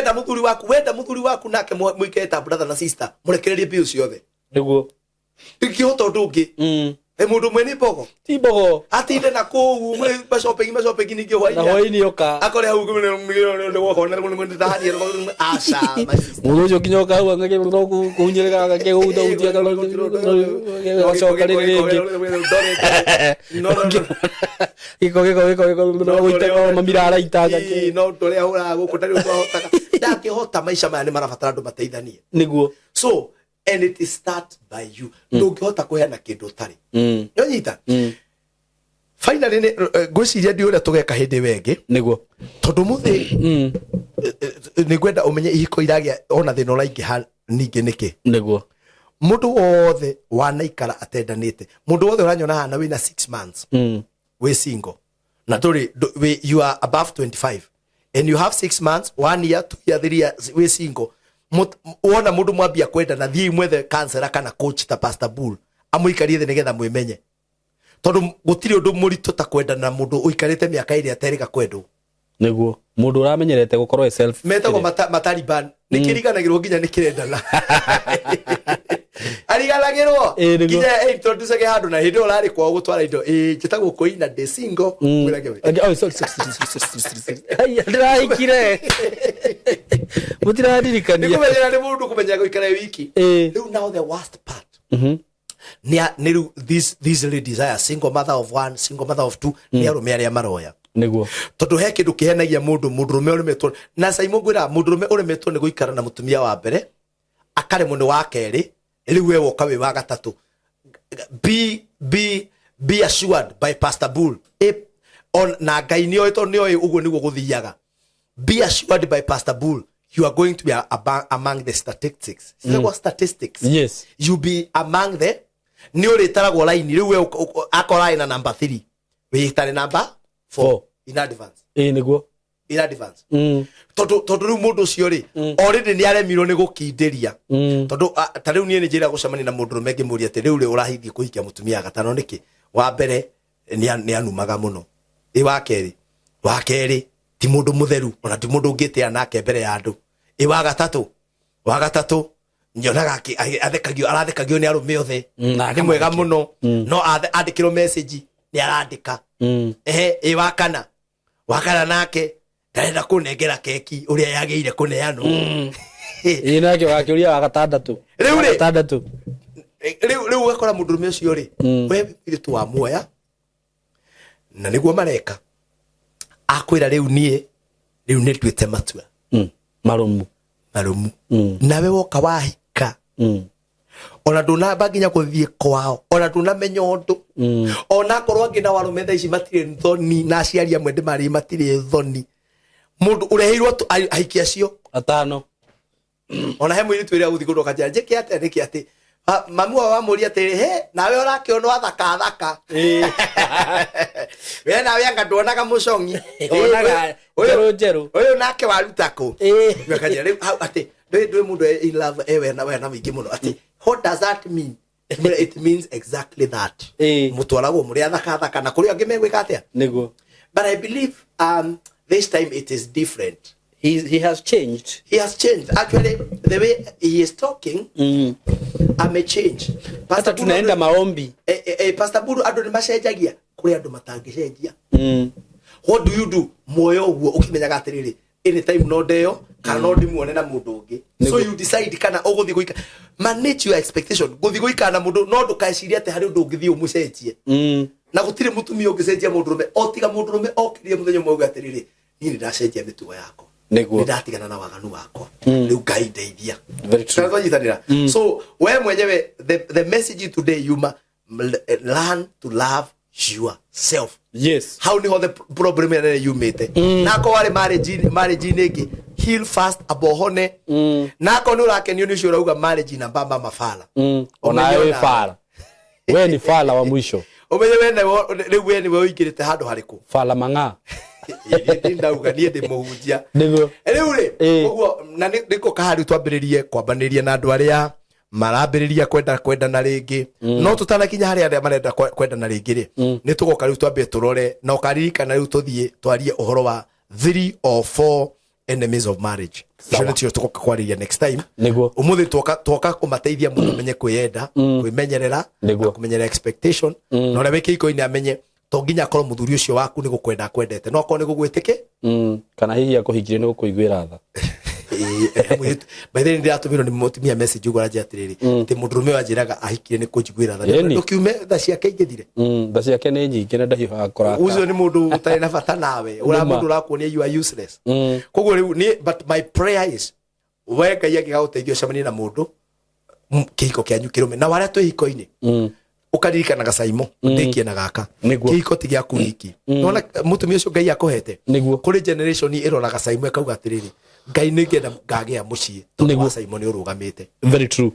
wenda muthuri waku nake mwiketa brother na sister murekererie bills yothe niguo ikihota ndungi mundu mwene bogo ti bogo atinde na ku shopping ningi na hoini yoka akore hau ngene wokona ngene ndahani asa mudo kinyoka hau ngake kunyereka ngake uta utia washoka ringi no iko uite ko mamirara itaga no tole hura gukutari kwahotaka ndakihota maisha maya ni marabatara ndu mateithanie niguo so and it is start by you ndungihota kuheana kindu tari nyita finally gwiciria ndi uria tugeka hindi wengi niguo tondu muthi ni gwenda umenye ihiko iragia ona thina uraingiha ningi niki niguo mundu wothe wanaikara atendanite mundu wothe uranyona hana wina 6 months we single na turi you are above 25 and you have 6 months 1 year 2 year 3 years we single wona mundu mwambia kwenda na thii mwethe counselor kana coach ta Pastor Bull amuikarie the nigetha mwimenye tondu gutiri undu muritu ta kwenda na mundu uikarite miaka iri ateriga kwendu niguo mundu uramenyerete gukorwo self metagwo mataliban nikiriganagirwo nginya nikirendana ariganagirwo nginya introduce ge handu na hindi urari kwao gutwara indo njitagwo kuina de single mwirage we sorry ai ndiraikire mutiradirikania nikumenyera ni mundu kumenya guikara wiki riu now the worst part ni these ladies are single mother of 1 single mother of 2 ni arume aria maroya niguo tondu he kindu kihenagia mundurume urimetwo na Simon gwira mundurume urimetwo ni guikara na mutumia wa mbere akare mundu wa keri riu we woka wi wa gatatu be assured by Pastor Bull on na ngai ni oito ni oi uguo niguo guthiaga be assured by Pastor Bull you are going to be among the statistics statistics yes you be among the ni uritaragwo line riu we akora na number 3 we tare number 4 in advance niguo in advance tondu riu mundu ucio ri already ni aremirwo ni gukindiria tondu ta riu ni njira gucemania na mundu rumengi muri ati riu ri urahithie kuhikia mutumia gatano niki wa mbere ni anumaga muno wa keri ti mundu mutheru ona ti mundu ungitia nake mbere ya andu wa gatatu nyonaga arathekagio ni arume othe ni mwega muno no andikirwo message ni arandika wa kana nake ndarenda kunengera keki uria yageire kuneano nake wakiuria wa gatandatu riu ugakora mundurume ucio ri we miritu wa muoya na niguo mareka akwira riu ni twite matua marumu nawe woka wahika ona ndunamba nginya guthie kwao ona ndunamenya undu ona korwo ngina warume tha ici matire thoni na aciaria mwende mari matire thoni mundu ureheirwo ahikia cio atano ona he mwiri twira guthi gudoka janje kiate niki ati mamu wa muri ati he nawe urakionwo athaka we nawe anga ndonaga mucongi onaga jeru uyu nake waruta ku ngakaja riu ati ndwe mundu in love ewe na wingi muno ati what does that mean it means exactly that mutwaragwo muri athaka na kuri angi megwika atia niguo but I believe this time it is different. He has changed. He has changed. Actually, the way he is talking, ame change. Pastor tunaenda maombi. Pastor Budu ando ni mashajagia. Kuri ando matangishagia. What do you do? Moyo huo ukimenyaga atiriri. Anytime no deo, kana ndi muone na mundu ungi. So you decide kana uguthi guika. Manage your expectation. Guthi guika na mundu no ndukaiciria ati hari undu ungithi umucenjie. Na gutire mutumia ungicenjia mundurume. Otiga mundurume okirie muthenya mwe atiriri. Nini ndacenjia mitugo yako. Niguo. Ndatigana na waganu wakwa riu Ngai ndeithia. Very true. So we mwenyewe the message today you learn to love yourself. Yes. How ni ho the problem ene yumite nako wale marriage niki heal fast abohone nako ni urakenio ni ucio urauga marriage na bamba mafala ona we fala we ni fala wa mwisho umenye we ni we uingirite handu hariku fala manga ndauga nie ndi muhunjia niguo riu ri uguo na niko kahari twambiririe kwambaniria na andu aria marambiriria kwenda na ringi no tutanakinya hari aria marenda kwenda na ringi ri ni tugoka riu twambie turore na ukaririkana riu tuthie twarie uhoro wa 3 or 4 enemies of marriage. Shone tio tugoka kwariria next time umuthi twoka kumateithia muno menye kwiyenda kwimenyerera na kumenyera expectation no na weke iko ini amenye to nginya korwo muthuri ucio waku ni gukwenda kwendete no korwo ni gugwitike kana hihi akuhigire ni gukuiguira tha by the way ndatumirwo ni mutumia message ugora jatiriri ti mundurume wanjiraga ahikire ni kunjiguira tha ndukiume tha ciake ingithire tha ciake ni nyingi na ndahiha akora ucio ni mundu utari na bata nawe ura mundu urakuonia you are useless koguo riu ni but my prayer is we Ngai agigaguteithio cemani na mundu kihiko kianyu kirume na waria twihiko-ini ukaririkanaga Saimo ndikie na gaka kihiko ti giaku wiki nona mutumia ucio Ngai akuhete kuri generation iroraga Saimo akauga atiriri Ngai ningenda ngagia mucii tondu Saimo ni urugamite. Very true.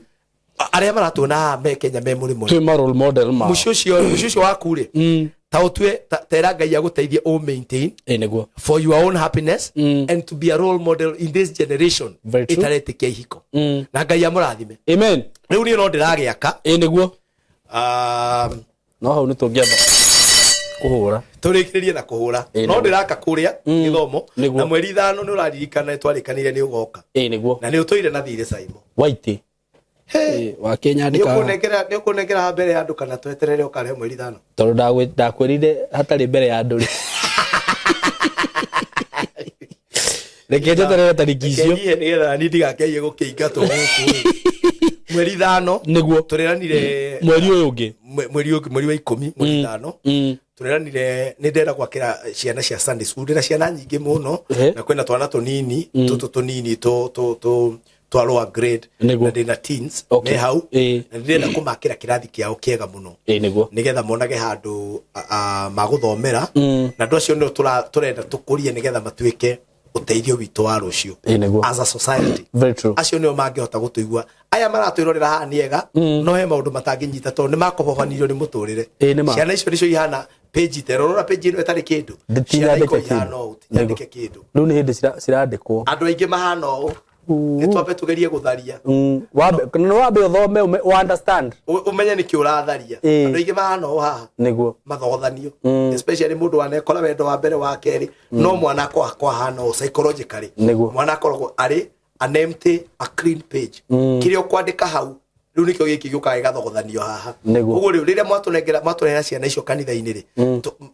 Aria maratuna me Kenya me murimo tu role model ma mucio waku ri ta utwe tera Ngai aguteithie o maintain niguo for your own happiness and to be a role model in this generation itaretikia ihiko na Ngai amurathime. Amen. Riu ni no ndiragiaka niguo no hau ni tungiamba kuhura turikiririe na kuhura no ndiraka kuria githomo na mweri 5 ni uraririkana twarikanire ni ugoka niguo na ni utoire na thire Saimo White wa Kenya ndika ni ukunengera mbere ya andu kana tweterere ukare mweri 5 tondu ndakwirire hatari mbere ya andu ri reke tweterere tariki icio nigetha ni ndigakeie gukiingatwo guku mweri 5 niguo turiranire mweri uyu ungi mweri wa 10 mweri 5 turiranire ni ndera gwakira ciana cia Sunday school ndera ciana nyingi muno na kwena twana tunini tunini to lower grade na ndina teens me hau na ndenda kumakira kirathi kiao kiega muno nigetha monage handu maguthomera na ndu acio no turenda tukurie nigetha matuike uteithio witu wa rucio as a society. Very true. Acio nio mangihota gutuigua aya maratwirorera haha niega no he maundu matanginyita to ni makobobanirwo ni muturire ciana icio nicio ihana page terorora page ino etari kindu ciana iko ihana o tindike kindu riu ni hindi cirandikwo andu aingi mahana o ni twambe tugerie gutharia wambe uthome understand umenye niki uratharia andu aingi mahana o haha niguo mathogothanio especially mundu wanekora wendo wa mbere wa keri no mwana kwa hana o psychologically mwana akoragwo ari an empty a clean page kirio kwandika hau riu nikio giki giukaga gathogothanio haha uguo riu riria mwatunengera ciana icio kanitha-ini ri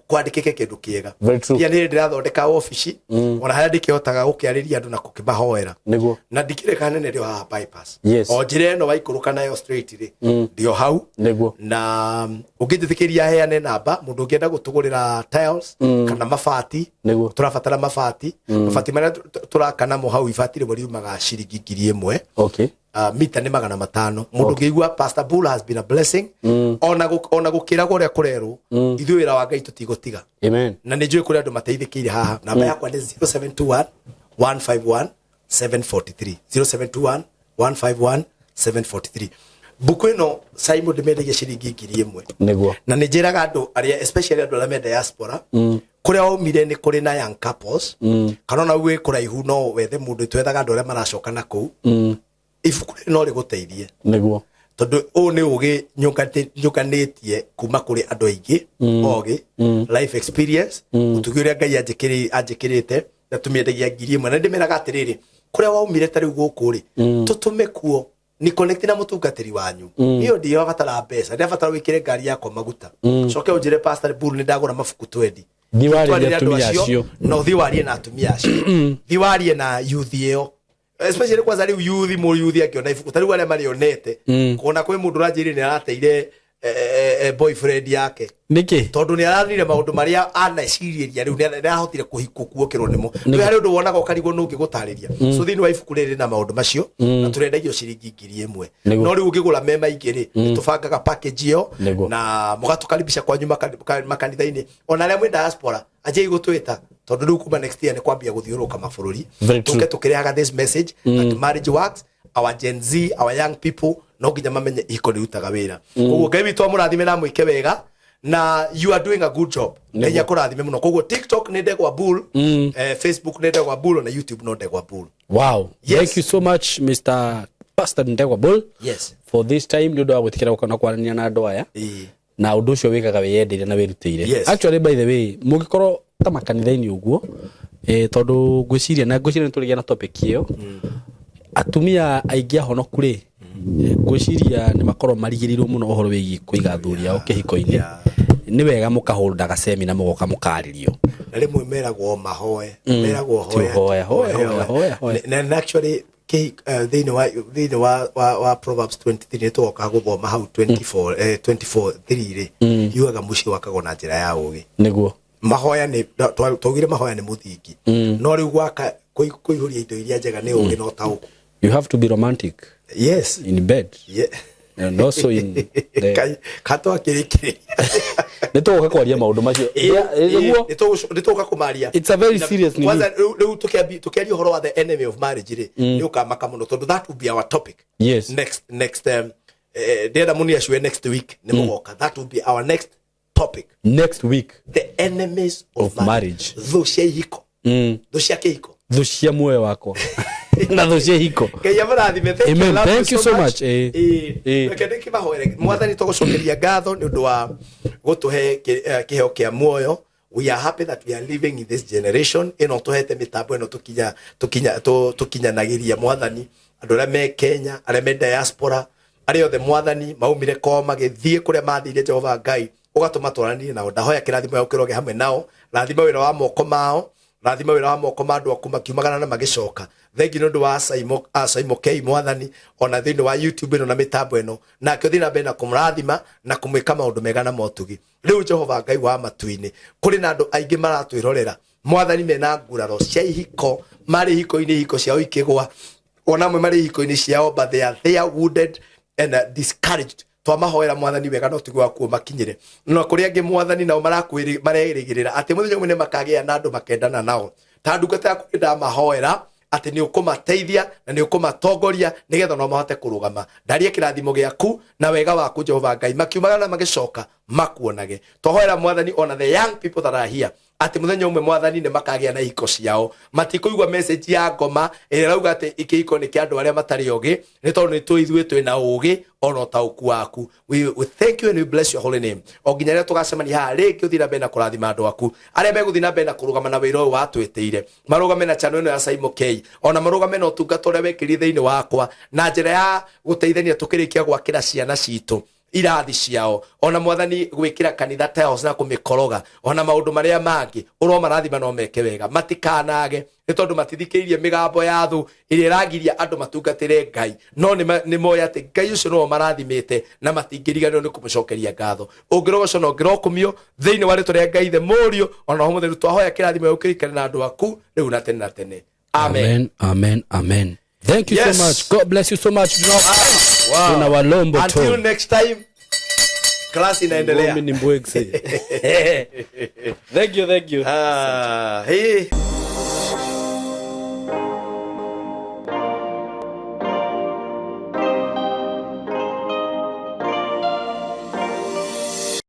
kwandikike kindu kiega pia ni ndirathondeka office ona haria ndikihotaga gukiariria andu na kukimahoera na ndikire kanene rio haha bypass o njira ino waikuruka nayo straight ri ndio hau na ungithithikiria heane namba mundu ungienda gutugurira tiles kana mabati turabatara mabati maria turakana mo hau ibati rimwe riumaga ciringi 1,000 mita ni 500 mundu ngiigua Pastor Bull has been a blessing ona gukiraga uria kurerwo ithuĩ wĩra wa Ngai tutigutiga amen na nĩ njũĩ kũrĩ andũ mateithĩkĩire haha namba yakwa nĩ 0721 151 743 0721 151 743 buku ĩno Simon ndĩmendagia ciringi 1,000 niguo na nĩ njĩraga andũ arĩa especially andũ arĩa me diaspora kuria omire ni kuri na young couples kana na we kuraihu no wethe mundu twethaga andũ arĩa maracoka na kuu ibuku no riguteithie niguo tondu o ni ugi nyukanĩtie kuma kuri andũ aingĩ ogi life experience utugi uria Ngai anjikirite na tumiendagia 1,000 na ndimeraga atiriri kuria waumire tari guku ri tutume kuo ni connect na mutungatiri wanyu niyo ndio abatara mbeca ndio abatara wikire ngari yako maguta coke unjire Pastor Bull ni ndagura mabuku 20 thiwarie na atumia acio no thiwarie na atumia acio thiwarie na youth io especially kwanza riu youth akiona ibuku tari wale marionete kuona kwe mundu ranjiri ni arateire boyfriend yake niki tondu ni aranire maundu maria anaciriria riu ni arahotire kuokirwo nimo ni hari undu wonaga ukarigwo nungi gutariria so thini wa ibuku riri na maundu macio na turendagio ciringi 1000 no riu ungigura mema igiri tubangaga package iyo na mugatukaribisha kwanyu makanitha-ini ona aria mwe diaspora ajei gutwita tondu riu kuma next year ni kwambia guthiuruka mabururi tuke tukirehaga this message that marriage works. Our Gen Z, our young people, no nginya mamenye iko ni utaga wira. Koguo Ngai witũ amũrathime na mwĩke wega na you are doing a good job. Ngai akũrathime mũno. Koguo TikTok nĩ Ndegwa Bull, Facebook nĩ Ndegwa Bull na YouTube no Ndegwa Bull. Wow. Yes. Thank you so much Mr. Pastor Ndegwa Bull. Yes. For this time nĩ ũndũ wa gwĩtĩkĩra gũkorwo na kwaranĩria na andũ aya. Na ũndũ ũcio wĩkaga wĩyendeire na wĩrutĩire. Yes. Actually by the way, mũngĩkorwo ta makanitha-inĩ ũguo, tondũ ngwĩciria nĩ tũrĩgĩa na topic ĩyo. Atumia aingi ahonoku ri ngwiciria ni makorwo marigĩrĩirwo mũno ũhoro wĩgiĩ kũiga thuri yao kĩhiko-inĩ ni wega mũkaholdaga semina mũgoka mũkarĩrio na rĩmwe meragwo mahoe meragwo hoya na actually thĩinĩ wa Proverbs 23 nĩ tũgoka gũthoma hau 24:3 ri yugaga mũciĩ wakagwo na njĩra ya ũgĩ nĩguo mahoya ni twaugire mahoya ni muthingi no riu gwaka kuihuria indo iria njega ni ũgĩ no taũku. You have to be romantic. Yes. In bed. Yeah. And also in the... Kato kirikiri. Nitoka kwaria maundu macio. Nitoka kumaria. It's a very serious thing. Kwanza leo tukiaria uhoro wa the enemy of marriage ri. Ni ukamaka muno tondu that will be our topic. Yes. Next deda muni ashwe next week ni mugoka. That will be our next topic. Next week. The enemies of marriage. Thucia ihiko. Thucia kihiko. Thucia muoyo wako. Na thucia hiko. Ngai amũrathime. Thank you so much. Reke mahoere. Mwathani tũgũcokeria ngatho nĩ ũndũ wa gũtũhe kĩheo kĩa muoyo. We are happy that we are living in this generation. Ino tuhete mitambo ino tukinyanagĩria mwathani andũ arĩa me Kenya, arĩa me diaspora, arĩa othe mwathani maumire ko magĩthiĩ kũrĩa mathire Jehova Ngai ũgatũma tũranĩrie nao. Ndahoya kĩrathimo gĩaku kĩroge hamwe nao, rathima wĩra wa moko mao, rathima wĩra wa moko ma andũ aku makiumagana na magĩcoka. Thengi nĩ ũndũ wa Saimo K mwathani ona thĩinĩ wa YouTube ĩno na mĩtambo ĩno, nake ũthiĩ na mbere na kũmũrathima na kũmwĩka maũndũ mega na motugi. Rĩu Jehova Ngai wa matu-inĩ kũrĩ na andũ aingĩ maratwĩrorera mwathani mena nguraro cia ihiko, marĩ hiko-inĩ hiko ciao ikĩgwa, ona amwe marĩ hiko-inĩ ciao but they are wounded and discouraged. Twamahoera mwathani wega no tigwa kuo makinyire no kuri angi mwathani nao marerigirira ati muthenya umwe makagĩa na andũ makendana nao ta ndungata yaku ndamahoera ati ni ukumateithia na ni ukumatongoria nigetha no mahote kurugama. Ndarie kirathimo giaku na wega waku Jehova Ngai makiumagana magicoka makuonage. Twahoera mwathani ona the young people that are here ati muthenya umwe mwathani ne makagĩa na ihiko ciao, matikuigwa message ya ngoma ĩrĩa rauga ati ikĩhiko nĩ kĩa andũ arĩa matarĩ ũgĩ, nĩ tondũ nĩ tũithuĩ twĩna ũgĩ ona ũtaũku waku. We thank you and we bless your holy name. O nginya rĩrĩa tũgacemania haha rĩngĩ ũthiĩ na mbere na kũrathima andũ aku arĩa megũthiĩ na mbere na kũrũgama na wĩra ũyũ watwĩtĩire, marũgame na channel ĩno ya Saimo K, ona marũgame na ũtungata ũrĩa wekĩrire thĩinĩ wakwa na njĩra ya gũteithania tũkĩrĩkia gwakĩra ciana citũ irathi ciao, ona mwathani gwikira kanitha tiles na kumikoroga, ona maundu maria mangi uro marathima no meke wega matikanage ni tondu matithikĩirie migambo ya thu ĩrĩa ĩragiria andu matungatĩre Ngai, no ni moya ati Ngai ucio no marathimĩte na matingĩriganĩrwo ni kũmũcokeria ngatho. Ũngĩrogoco no ngĩrokumio thĩinĩ wa rĩtwa rĩa Ngai the Mũriũ ona ho mũtheru twahoya kĩrathimo gĩkĩrikane na andũ aku rĩu na tene na tene. Amen. Amen. Amen. Thank you so much. God bless you so much. Wow. Until next time. Class inaendelea. Thank you. Hey.